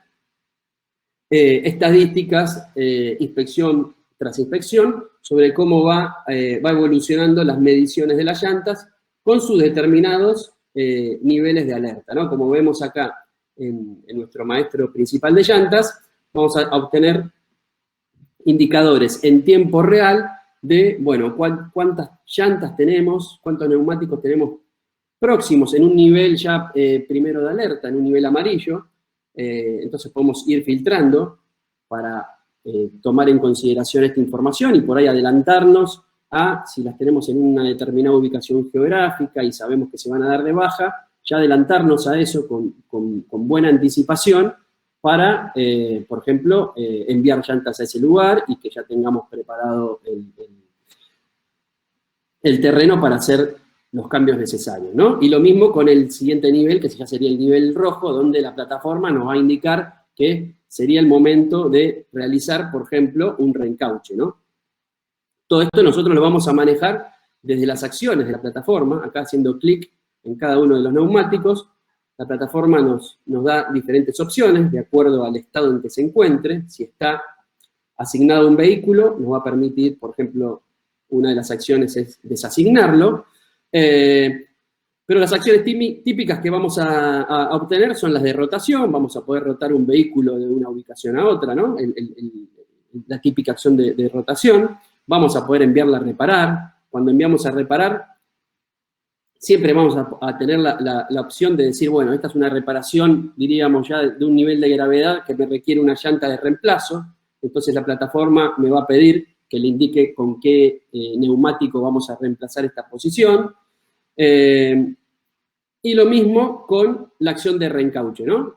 estadísticas, inspección tras inspección, sobre cómo va evolucionando las mediciones de las llantas con sus determinados niveles de alerta, ¿no? Como vemos acá en nuestro maestro principal de llantas, vamos a obtener indicadores en tiempo real de, bueno, cuántas llantas tenemos, cuántos neumáticos tenemos próximos en un nivel ya primero de alerta, en un nivel amarillo. Entonces podemos ir filtrando para tomar en consideración esta información y por ahí adelantarnos a, si las tenemos en una determinada ubicación geográfica y sabemos que se van a dar de baja, ya adelantarnos a eso con buena anticipación para, por ejemplo, enviar llantas a ese lugar y que ya tengamos preparado el terreno para hacer los cambios necesarios, ¿no? Y lo mismo con el siguiente nivel, que ya sería el nivel rojo, donde la plataforma nos va a indicar que sería el momento de realizar, por ejemplo, un reencauche, ¿no? Todo esto nosotros lo vamos a manejar desde las acciones de la plataforma, acá haciendo clic en cada uno de los neumáticos. La plataforma nos da diferentes opciones de acuerdo al estado en que se encuentre. Si está asignado un vehículo, nos va a permitir, por ejemplo, una de las acciones es desasignarlo. Pero las acciones típicas que vamos a obtener son las de rotación. Vamos a poder rotar un vehículo de una ubicación a otra, ¿no? La típica acción de rotación. Vamos a poder enviarla a reparar. Cuando enviamos a reparar, siempre vamos a tener la opción de decir, bueno, esta es una reparación, diríamos ya, de un nivel de gravedad que me requiere una llanta de reemplazo. Entonces la plataforma me va a pedir que le indique con qué neumático vamos a reemplazar esta posición. Y lo mismo con la acción de reencauche, ¿no?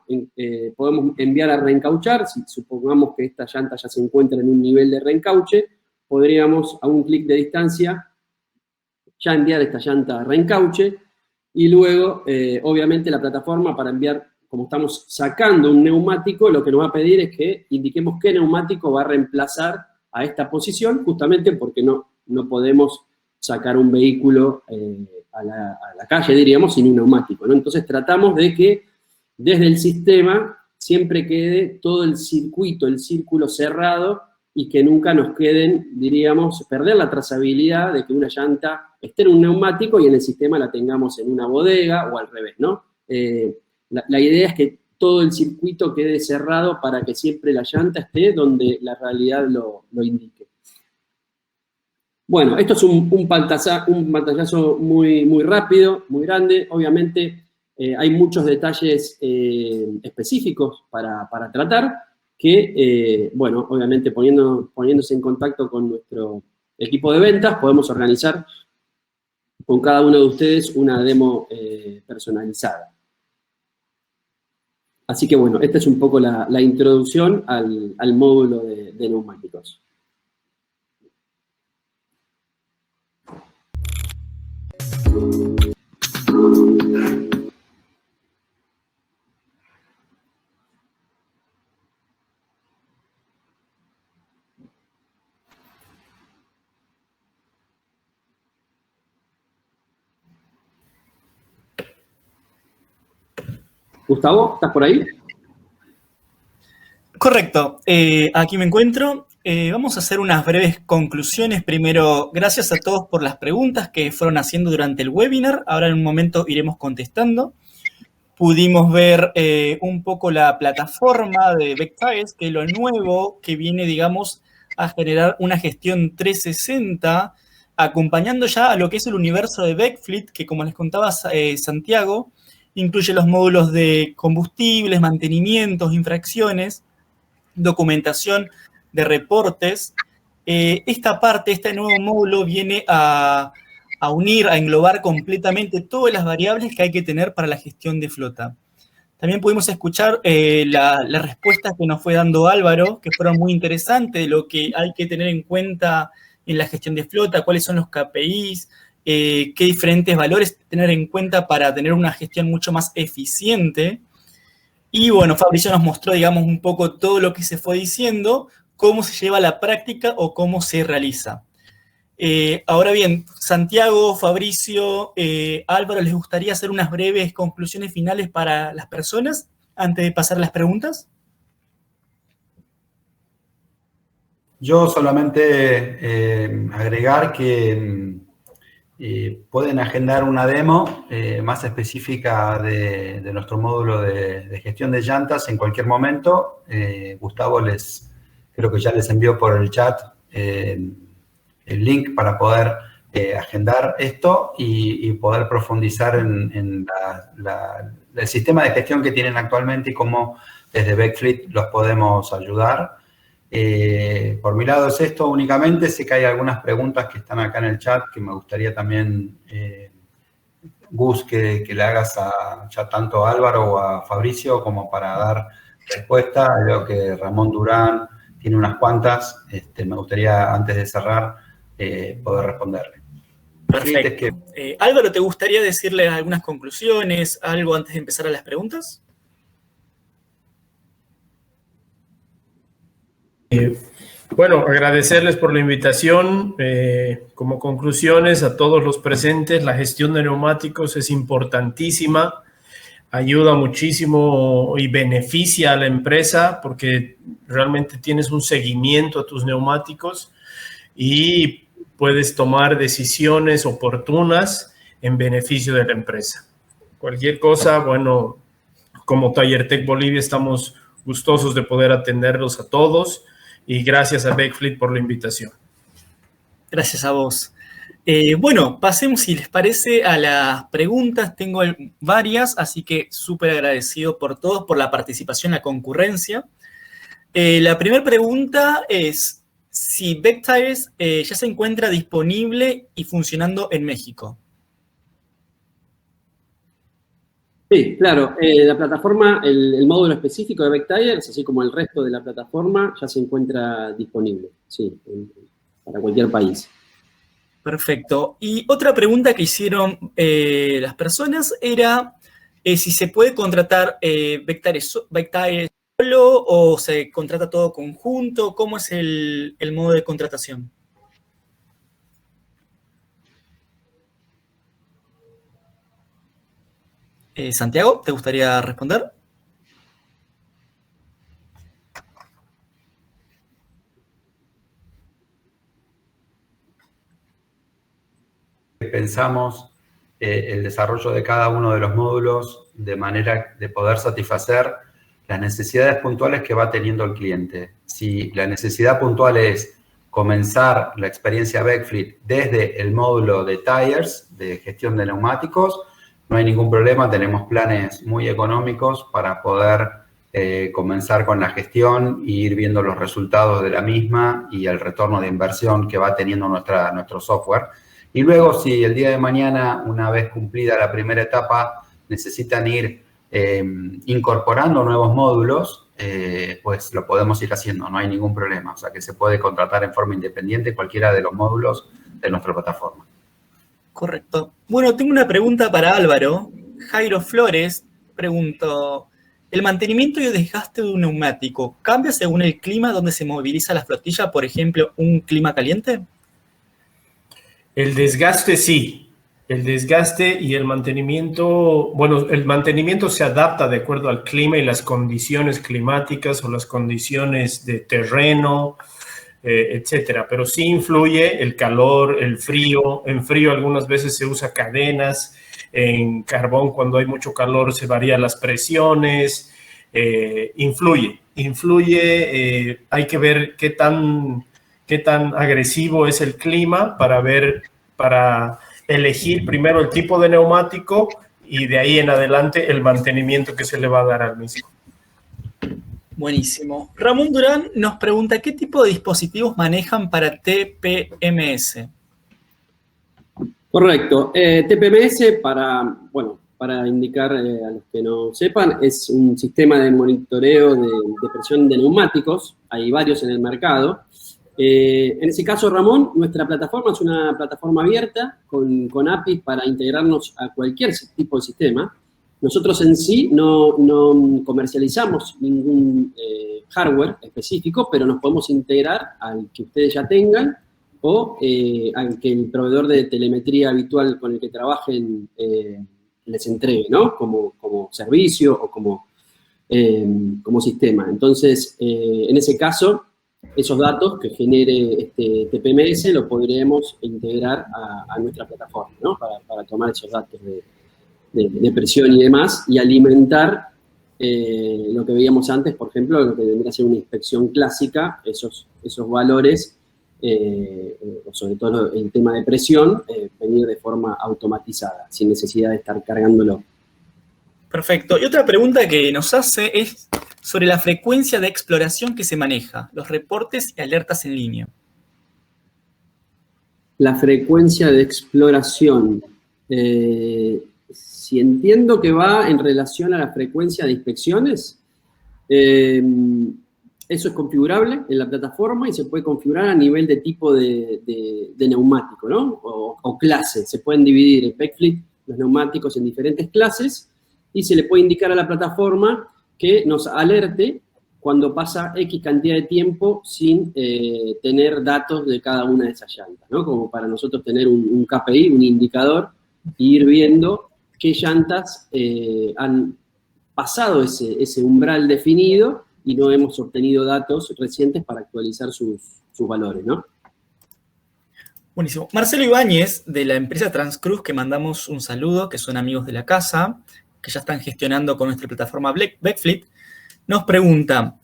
Podemos enviar a reencauchar, si supongamos que esta llanta ya se encuentra en un nivel de reencauche, podríamos a un clic de distancia ya enviar esta llanta a reencauche y luego, obviamente, la plataforma para enviar, como estamos sacando un neumático, lo que nos va a pedir es que indiquemos qué neumático va a reemplazar a esta posición, justamente porque no podemos sacar un vehículo a la calle, diríamos, sin un neumático, ¿no? Entonces tratamos de que desde el sistema siempre quede todo el circuito, el círculo cerrado y que nunca nos queden, diríamos, perder la trazabilidad de que una llanta esté en un neumático y en el sistema la tengamos en una bodega o al revés, ¿no? La idea es que todo el circuito quede cerrado para que siempre la llanta esté donde la realidad lo indique. Bueno, esto es un pantallazo muy, muy rápido, muy grande. Obviamente hay muchos detalles específicos para tratar que, bueno, obviamente poniéndose en contacto con nuestro equipo de ventas, podemos organizar con cada uno de ustedes una demo personalizada. Así que bueno, esta es un poco la introducción al módulo de neumáticos. Gustavo, ¿estás por ahí? Correcto, aquí me encuentro. Vamos a hacer unas breves conclusiones. Primero, gracias a todos por las preguntas que fueron haciendo durante el webinar. Ahora en un momento iremos contestando. Pudimos ver un poco la plataforma de Vectires, que es lo nuevo que viene, digamos, a generar una gestión 360, acompañando ya a lo que es el universo de Backfleet, que como les contaba Santiago, incluye los módulos de combustibles, mantenimientos, infracciones, documentación de reportes. Esta parte, este nuevo módulo viene a unir, a englobar completamente todas las variables que hay que tener para la gestión de flota. También pudimos escuchar las respuestas que nos fue dando Álvaro, que fueron muy interesantes, de lo que hay que tener en cuenta en la gestión de flota, cuáles son los KPIs, qué diferentes valores tener en cuenta para tener una gestión mucho más eficiente. Y bueno, Fabricio nos mostró, digamos, un poco todo lo que se fue diciendo, cómo se lleva a la práctica o cómo se realiza. Ahora bien, Santiago, Fabricio, Álvaro, ¿les gustaría hacer unas breves conclusiones finales para las personas antes de pasar a las preguntas? Yo solamente agregar que pueden agendar una demo más específica de nuestro módulo de gestión de llantas en cualquier momento. Gustavo creo que ya les envió por el chat el link para poder agendar esto y poder profundizar en el sistema de gestión que tienen actualmente y cómo desde Backfleet los podemos ayudar. Por mi lado es esto únicamente. Sé que hay algunas preguntas que están acá en el chat que me gustaría también, Gus, que le hagas ya tanto a Álvaro o a Fabricio como para dar respuesta. Veo que Ramón Durán tiene unas cuantas. Me gustaría, antes de cerrar, poder responderle. Perfecto. Álvaro, ¿te gustaría decirle algunas conclusiones, algo antes de empezar a las preguntas? Bueno, agradecerles por la invitación. Como conclusiones a todos los presentes, la gestión de neumáticos es importantísima, ayuda muchísimo y beneficia a la empresa porque realmente tienes un seguimiento a tus neumáticos y puedes tomar decisiones oportunas en beneficio de la empresa. Cualquier cosa, bueno, como TallerTech Bolivia estamos gustosos de poder atenderlos a todos. Y gracias a Backfleet por la invitación. Gracias a vos. Bueno, pasemos, si les parece, a las preguntas. Tengo varias, así que súper agradecido por todos, por la participación, la concurrencia. La primera pregunta es si Vectires ya se encuentra disponible y funcionando en México. Sí, claro. La plataforma, el módulo específico de Vectires, así como el resto de la plataforma, ya se encuentra disponible, sí, para cualquier país. Perfecto. Y otra pregunta que hicieron las personas era si se puede contratar Vectires solo o se contrata todo conjunto. ¿Cómo es el modo de contratación? Santiago, ¿te gustaría responder? Pensamos el desarrollo de cada uno de los módulos de manera de poder satisfacer las necesidades puntuales que va teniendo el cliente. Si la necesidad puntual es comenzar la experiencia Backfleet desde el módulo de tires, de gestión de neumáticos, no hay ningún problema, tenemos planes muy económicos para poder comenzar con la gestión e ir viendo los resultados de la misma y el retorno de inversión que va teniendo nuestro software. Y luego, si el día de mañana, una vez cumplida la primera etapa, necesitan ir incorporando nuevos módulos, pues lo podemos ir haciendo, no hay ningún problema. O sea, que se puede contratar en forma independiente cualquiera de los módulos de nuestra plataforma. Correcto. Bueno, tengo una pregunta para Álvaro. Jairo Flores preguntó, ¿el mantenimiento y el desgaste de un neumático cambia según el clima donde se moviliza la flotilla? Por ejemplo, ¿un clima caliente? El desgaste sí. El desgaste y el mantenimiento, bueno, el mantenimiento se adapta de acuerdo al clima y las condiciones climáticas o las condiciones de terreno, etcétera. Pero sí influye el calor, el frío. En frío algunas veces se usa cadenas. En carbón, cuando hay mucho calor, se varían las presiones. Influye. Hay que ver qué tan agresivo es el clima para elegir primero el tipo de neumático y de ahí en adelante el mantenimiento que se le va a dar al mismo. Buenísimo. Ramón Durán nos pregunta, ¿qué tipo de dispositivos manejan para TPMS? Correcto. TPMS, para indicar a los que no sepan, es un sistema de monitoreo de presión de neumáticos. Hay varios en el mercado. En ese caso, Ramón, nuestra plataforma es una plataforma abierta con APIs para integrarnos a cualquier tipo de sistema. Nosotros en sí no comercializamos ningún hardware específico, pero nos podemos integrar al que ustedes ya tengan o al que el proveedor de telemetría habitual con el que trabajen les entregue, ¿no? Como servicio o como sistema. Entonces, en ese caso, esos datos que genere este TPMS lo podremos integrar a nuestra plataforma, ¿no? Para tomar esos datos de presión y demás y alimentar lo que veíamos antes, por ejemplo, lo que vendría a ser una inspección clásica, esos valores, sobre todo el tema de presión, venir de forma automatizada, sin necesidad de estar cargándolo. Perfecto. Y otra pregunta que nos hace es sobre la frecuencia de exploración que se maneja, los reportes y alertas en línea. La frecuencia de exploración. Si entiendo que va en relación a la frecuencia de inspecciones, eso es configurable en la plataforma y se puede configurar a nivel de tipo de neumático, ¿no? O clase. Se pueden dividir en Backfleet los neumáticos en diferentes clases y se le puede indicar a la plataforma que nos alerte cuando pasa X cantidad de tiempo sin tener datos de cada una de esas llantas, ¿no? Como para nosotros tener un KPI, un indicador, e ir viendo qué llantas han pasado ese umbral definido y no hemos obtenido datos recientes para actualizar sus valores, ¿no? Buenísimo. Marcelo Ibáñez, de la empresa Transcruz, que mandamos un saludo, que son amigos de la casa, que ya están gestionando con nuestra plataforma Backfleet, nos pregunta,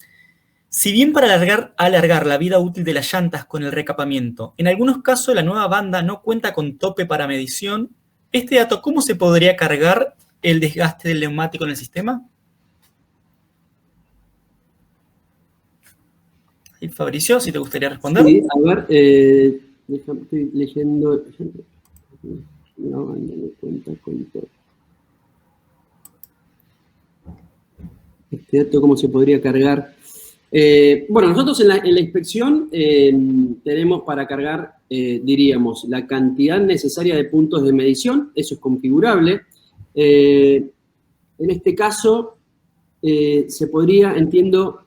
si bien para alargar la vida útil de las llantas con el recapamiento, en algunos casos la nueva banda no cuenta con tope para medición, este dato, ¿cómo se podría cargar el desgaste del neumático en el sistema? Y Fabricio, si te gustaría responder. Sí, a ver, estoy leyendo. No, no cuenta con todo. Este dato, ¿cómo se podría cargar? Bueno, nosotros en la inspección tenemos para cargar, diríamos, la cantidad necesaria de puntos de medición, eso es configurable. En este caso, se podría, entiendo,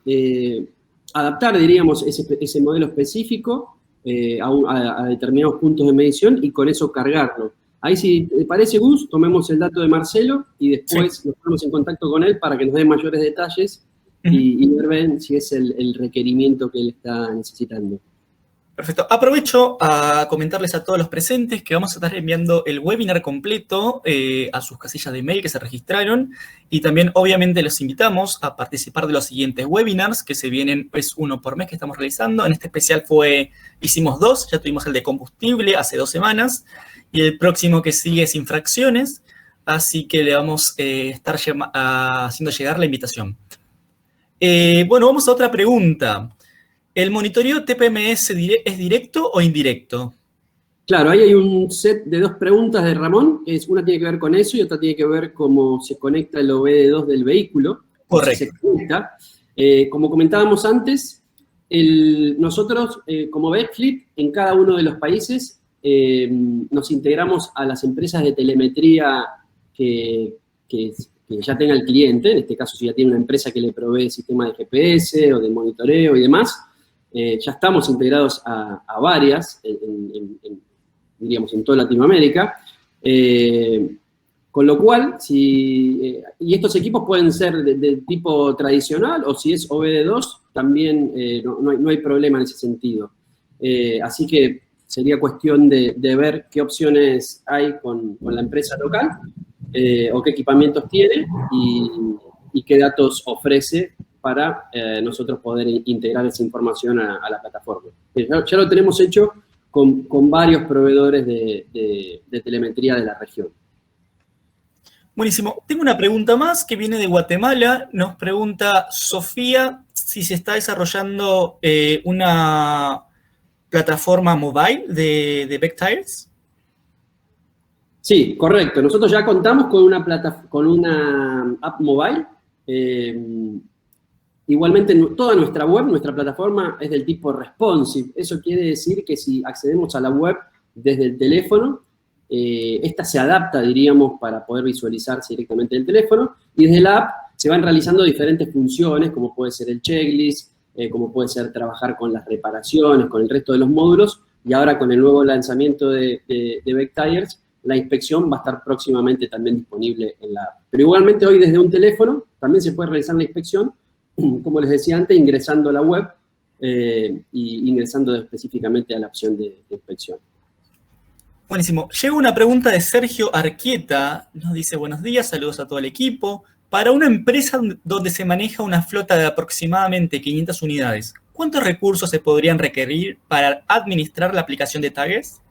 adaptar, diríamos, ese modelo específico a determinados puntos de medición y con eso cargarlo. Ahí, si te parece, Gus, tomemos el dato de Marcelo y después nos ponemos en contacto con él para que nos dé mayores detalles y ver si es el requerimiento que él está necesitando. Perfecto. Aprovecho a comentarles a todos los presentes que vamos a estar enviando el webinar completo a sus casillas de email que se registraron, y también obviamente los invitamos a participar de los siguientes webinars que se vienen, es uno por mes que estamos realizando. En este especial hicimos 2, ya tuvimos el de combustible hace 2 semanas, y el próximo que sigue es infracciones, así que le vamos a estar haciendo llegar la invitación. Bueno, vamos a otra pregunta. ¿El monitoreo TPMS es directo o indirecto? Claro, ahí hay un set de 2 preguntas de Ramón, que una tiene que ver con eso y otra tiene que ver cómo se conecta el OBD2 del vehículo. Correcto. Si se conecta. Como comentábamos antes, nosotros como Backflip, en cada uno de los países, nos integramos a las empresas de telemetría que ya tenga el cliente. En este caso, si ya tiene una empresa que le provee sistema de GPS o de monitoreo y demás, ya estamos integrados a varias, diríamos, en toda Latinoamérica. Con lo cual, y estos equipos pueden ser de tipo tradicional, o si es OBD2, también no hay problema en ese sentido. Así que sería cuestión de ver qué opciones hay con la empresa local, o qué equipamientos tiene y qué datos ofrece para nosotros poder integrar esa información a la plataforma. Ya lo tenemos hecho con varios proveedores de telemetría de la región. Buenísimo. Tengo una pregunta más que viene de Guatemala. Nos pregunta Sofía si se está desarrollando una plataforma mobile de Vectires. Sí, correcto. Nosotros ya contamos con una app mobile. Igualmente, toda nuestra web, nuestra plataforma es del tipo responsive. Eso quiere decir que si accedemos a la web desde el teléfono, esta se adapta, diríamos, para poder visualizarse directamente del teléfono, y desde la app se van realizando diferentes funciones, como puede ser el checklist, como puede ser trabajar con las reparaciones, con el resto de los módulos, y ahora con el nuevo lanzamiento de Vectires, la inspección va a estar próximamente también disponible en la app. Pero igualmente hoy desde un teléfono también se puede realizar la inspección, como les decía antes, ingresando a la web y ingresando específicamente a la opción de inspección. Buenísimo. Llega una pregunta de Sergio Arquieta. Nos dice, buenos días, saludos a todo el equipo. Para una empresa donde se maneja una flota de aproximadamente 500 unidades, ¿cuántos recursos se podrían requerir para administrar la aplicación de Taggers?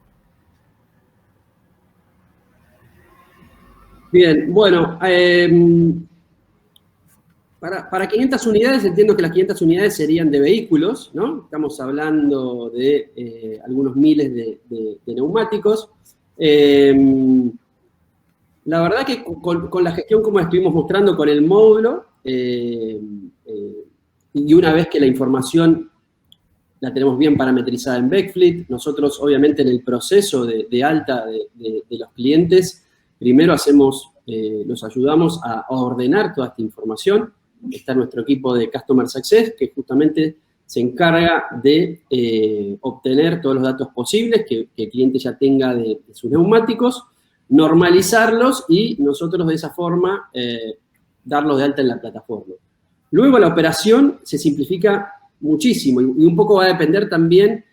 Bien, bueno, para 500 unidades, entiendo que las 500 unidades serían de vehículos, ¿no? Estamos hablando de algunos miles de neumáticos. La verdad que con la gestión, como estuvimos mostrando con el módulo, y una vez que la información la tenemos bien parametrizada en Backflip, nosotros obviamente en el proceso de alta de los clientes, primero los ayudamos a ordenar toda esta información. Está nuestro equipo de Customer Success, que justamente se encarga de obtener todos los datos posibles que el cliente ya tenga de sus neumáticos, normalizarlos y nosotros de esa forma darlos de alta en la plataforma. Luego la operación se simplifica muchísimo y un poco va a depender también,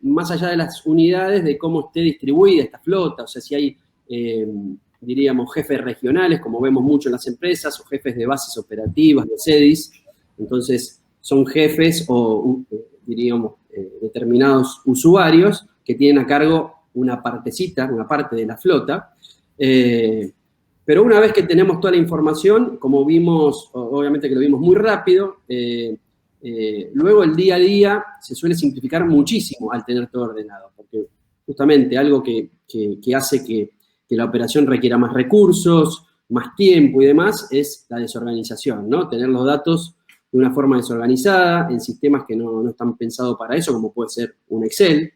más allá de las unidades, de cómo esté distribuida esta flota. O sea, si hay, diríamos, jefes regionales, como vemos mucho en las empresas, o jefes de bases operativas, de SEDIS. Entonces, son jefes o, diríamos, determinados usuarios que tienen a cargo una partecita, una parte de la flota. Pero una vez que tenemos toda la información, como vimos, obviamente que lo vimos muy rápido, luego el día a día se suele simplificar muchísimo al tener todo ordenado, porque justamente algo que hace que la operación requiera más recursos, más tiempo y demás, es la desorganización, ¿no? Tener los datos de una forma desorganizada, en sistemas que no están pensados para eso, como puede ser un Excel.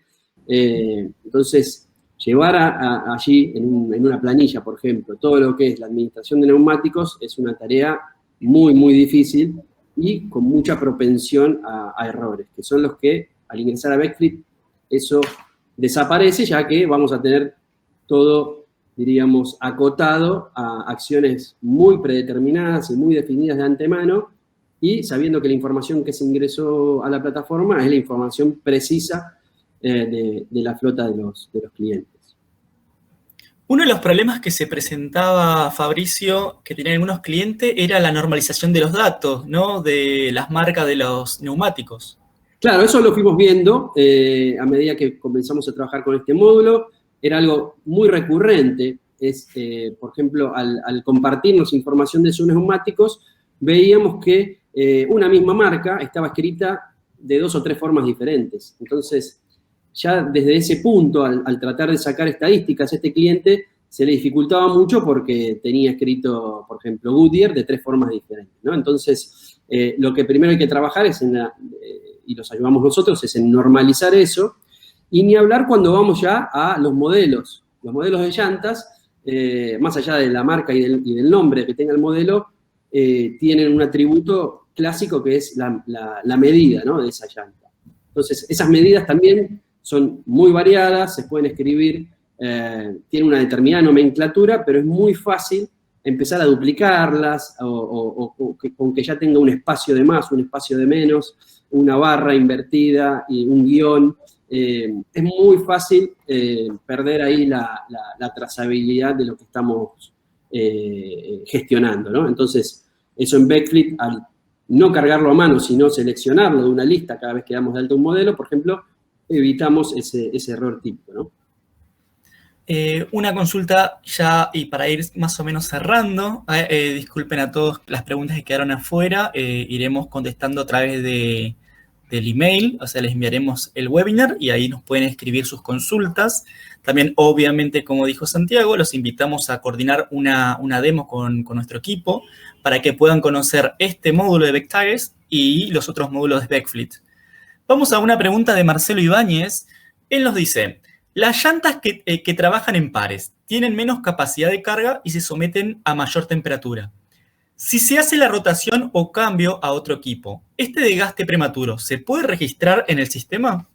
Entonces, llevar allí en una planilla, por ejemplo, todo lo que es la administración de neumáticos es una tarea muy, muy difícil y con mucha propensión a errores, que son los que, al ingresar a Backflip, eso desaparece, ya que vamos a tener todo, diríamos, acotado a acciones muy predeterminadas y muy definidas de antemano, y sabiendo que la información que se ingresó a la plataforma es la información precisa de la flota de los clientes. Uno de los problemas que se presentaba, Fabricio, que tenían algunos clientes, era la normalización de los datos, ¿no? De las marcas de los neumáticos. Claro, eso lo fuimos viendo a medida que comenzamos a trabajar con este módulo. Era algo muy recurrente. Por ejemplo, al compartirnos información de sus neumáticos, veíamos que una misma marca estaba escrita de 2 o 3 formas diferentes. Entonces, ya desde ese punto, al tratar de sacar estadísticas a este cliente, se le dificultaba mucho porque tenía escrito, por ejemplo, Goodyear de 3 formas diferentes, ¿no? Entonces, lo que primero hay que trabajar es y los ayudamos nosotros, es en normalizar eso, y ni hablar cuando vamos ya a los modelos. Los modelos de llantas, más allá de la marca y del nombre que tenga el modelo, tienen un atributo clásico que es la medida, ¿no?, de esa llanta. Entonces, esas medidas también son muy variadas, se pueden escribir, tienen una determinada nomenclatura, pero es muy fácil empezar a duplicarlas o con que ya tenga un espacio de más, un espacio de menos, una barra invertida y un guión. Es muy fácil perder ahí la trazabilidad de lo que estamos gestionando, ¿no? Entonces, eso en Backfleet, al no cargarlo a mano, sino seleccionarlo de una lista cada vez que damos de alta un modelo, por ejemplo, evitamos ese error típico, ¿no? Una consulta ya, y para ir más o menos cerrando, disculpen a todos las preguntas que quedaron afuera, iremos contestando a través del email, o sea, les enviaremos el webinar y ahí nos pueden escribir sus consultas. También, obviamente, como dijo Santiago, los invitamos a coordinar una demo con nuestro equipo para que puedan conocer este módulo de Vectares y los otros módulos de Backfleet. Vamos a una pregunta de Marcelo Ibáñez. Él nos dice, las llantas que trabajan en pares tienen menos capacidad de carga y se someten a mayor temperatura. Si se hace la rotación o cambio a otro equipo, ¿este desgaste prematuro se puede registrar en el sistema?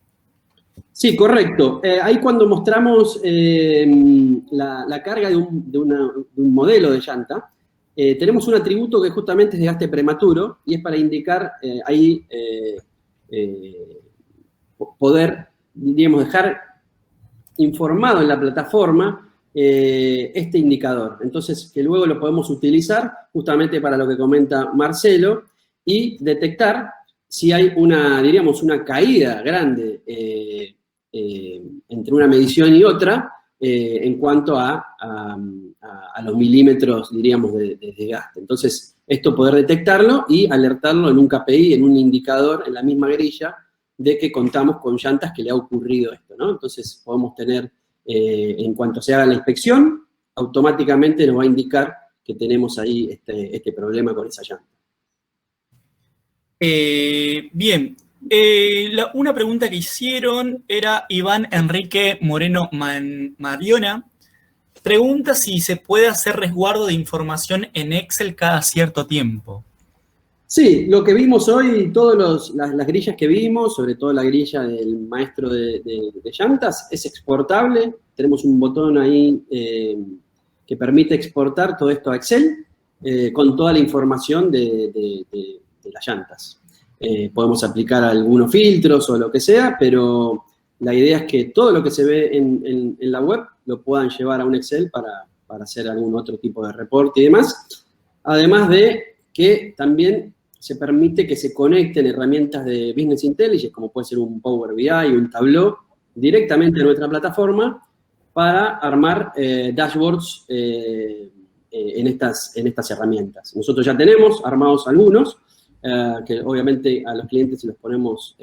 Sí, correcto. Ahí cuando mostramos la carga de un modelo de llanta, tenemos un atributo que justamente es desgaste prematuro y es para indicar ahí poder, diríamos, dejar informado en la plataforma este indicador. Entonces, que luego lo podemos utilizar justamente para lo que comenta Marcelo y detectar si hay diríamos, una caída grande entre una medición y otra en cuanto a los milímetros, diríamos, de desgaste. Entonces, esto poder detectarlo y alertarlo en un KPI, en un indicador, en la misma grilla, de que contamos con llantas que le ha ocurrido esto, ¿no? Entonces, podemos tener, en cuanto se haga la inspección, automáticamente nos va a indicar que tenemos ahí este problema con esa llanta. Bien. Una pregunta que hicieron era Iván Enrique Moreno Mariona. Pregunta si se puede hacer resguardo de información en Excel cada cierto tiempo. Sí, lo que vimos hoy, todas las grillas que vimos, sobre todo la grilla del maestro de llantas, es exportable. Tenemos un botón ahí que permite exportar todo esto a Excel con toda la información de las llantas. Podemos aplicar algunos filtros o lo que sea, pero la idea es que todo lo que se ve en la web lo puedan llevar a un Excel para hacer algún otro tipo de reporte y demás. Además de que también se permite que se conecten herramientas de Business Intelligence, como puede ser un Power BI o un Tableau, directamente a nuestra plataforma para armar dashboards en estas herramientas. Nosotros ya tenemos armados algunos, que obviamente a los clientes se los ponemos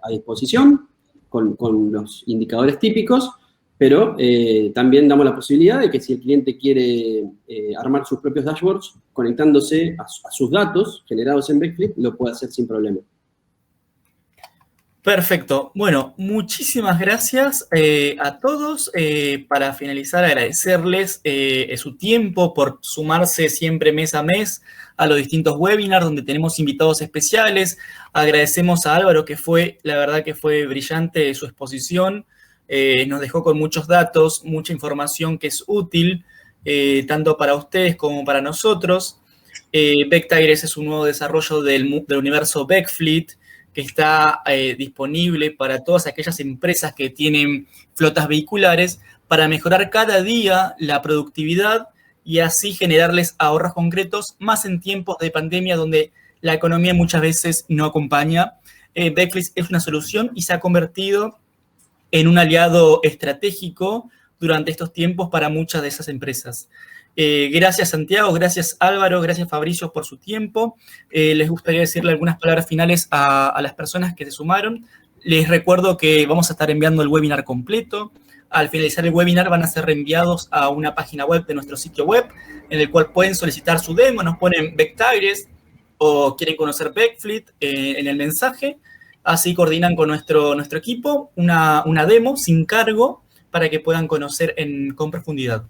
a disposición con los indicadores típicos, pero también damos la posibilidad de que si el cliente quiere armar sus propios dashboards, conectándose a sus datos generados en Backfleet, lo puede hacer sin problema. Perfecto. Bueno, muchísimas gracias a todos. Para finalizar, agradecerles su tiempo por sumarse siempre mes a mes a los distintos webinars donde tenemos invitados especiales. Agradecemos a Álvaro, la verdad que fue brillante su exposición. Nos dejó con muchos datos, mucha información que es útil, tanto para ustedes como para nosotros. Vectires es un nuevo desarrollo del universo Backfleet que está disponible para todas aquellas empresas que tienen flotas vehiculares para mejorar cada día la productividad y así generarles ahorros concretos, más en tiempos de pandemia donde la economía muchas veces no acompaña. Backfleet es una solución y se ha convertido en un aliado estratégico durante estos tiempos para muchas de esas empresas. Gracias Santiago, gracias Álvaro, gracias Fabricio por su tiempo. Les gustaría decirle algunas palabras finales a las personas que se sumaron. Les recuerdo que vamos a estar enviando el webinar completo. Al finalizar el webinar van a ser reenviados a una página web de nuestro sitio web en el cual pueden solicitar su demo, nos ponen Vectires o quieren conocer Backfleet en el mensaje. Así coordinan con nuestro equipo una demo sin cargo para que puedan conocer con profundidad.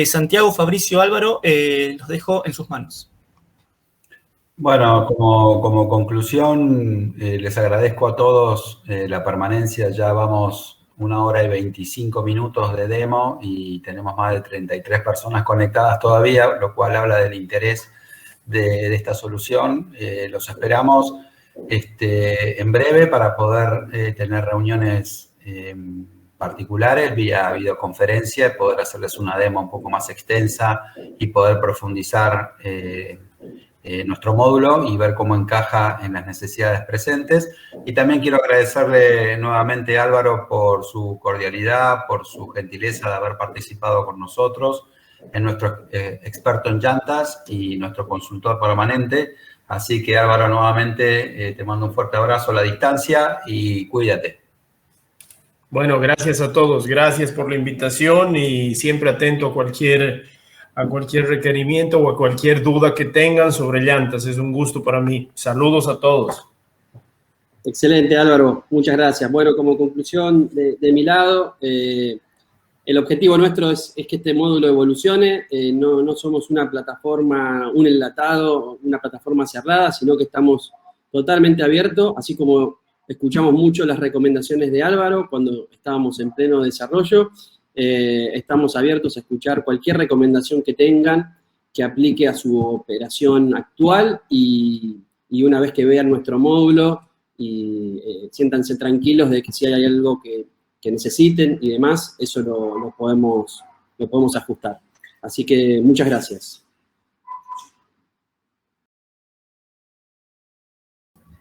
Santiago, Fabricio, Álvaro, los dejo en sus manos. Bueno, como conclusión, les agradezco a todos la permanencia. Ya vamos 1 hora y 25 minutos de demo y tenemos más de 33 personas conectadas todavía, lo cual habla del interés de esta solución. Los esperamos en breve para poder tener reuniones particulares vía videoconferencia, poder hacerles una demo un poco más extensa y poder profundizar nuestro módulo y ver cómo encaja en las necesidades presentes. Y también quiero agradecerle nuevamente a Álvaro por su cordialidad, por su gentileza de haber participado con nosotros, en nuestro experto en llantas y nuestro consultor permanente. Así que Álvaro, nuevamente te mando un fuerte abrazo a la distancia y cuídate. Bueno, gracias a todos. Gracias por la invitación y siempre atento a cualquier requerimiento o a cualquier duda que tengan sobre llantas. Es un gusto para mí. Saludos a todos. Excelente, Álvaro. Muchas gracias. Bueno, como conclusión de mi lado, el objetivo nuestro es que este módulo evolucione. No somos una plataforma, un enlatado, una plataforma cerrada, sino que estamos totalmente abiertos, así como escuchamos mucho las recomendaciones de Álvaro cuando estábamos en pleno desarrollo. Estamos abiertos a escuchar cualquier recomendación que tengan que aplique a su operación actual y una vez que vean nuestro módulo y siéntanse tranquilos de que si hay algo que necesiten y demás, eso lo podemos ajustar. Así que muchas gracias.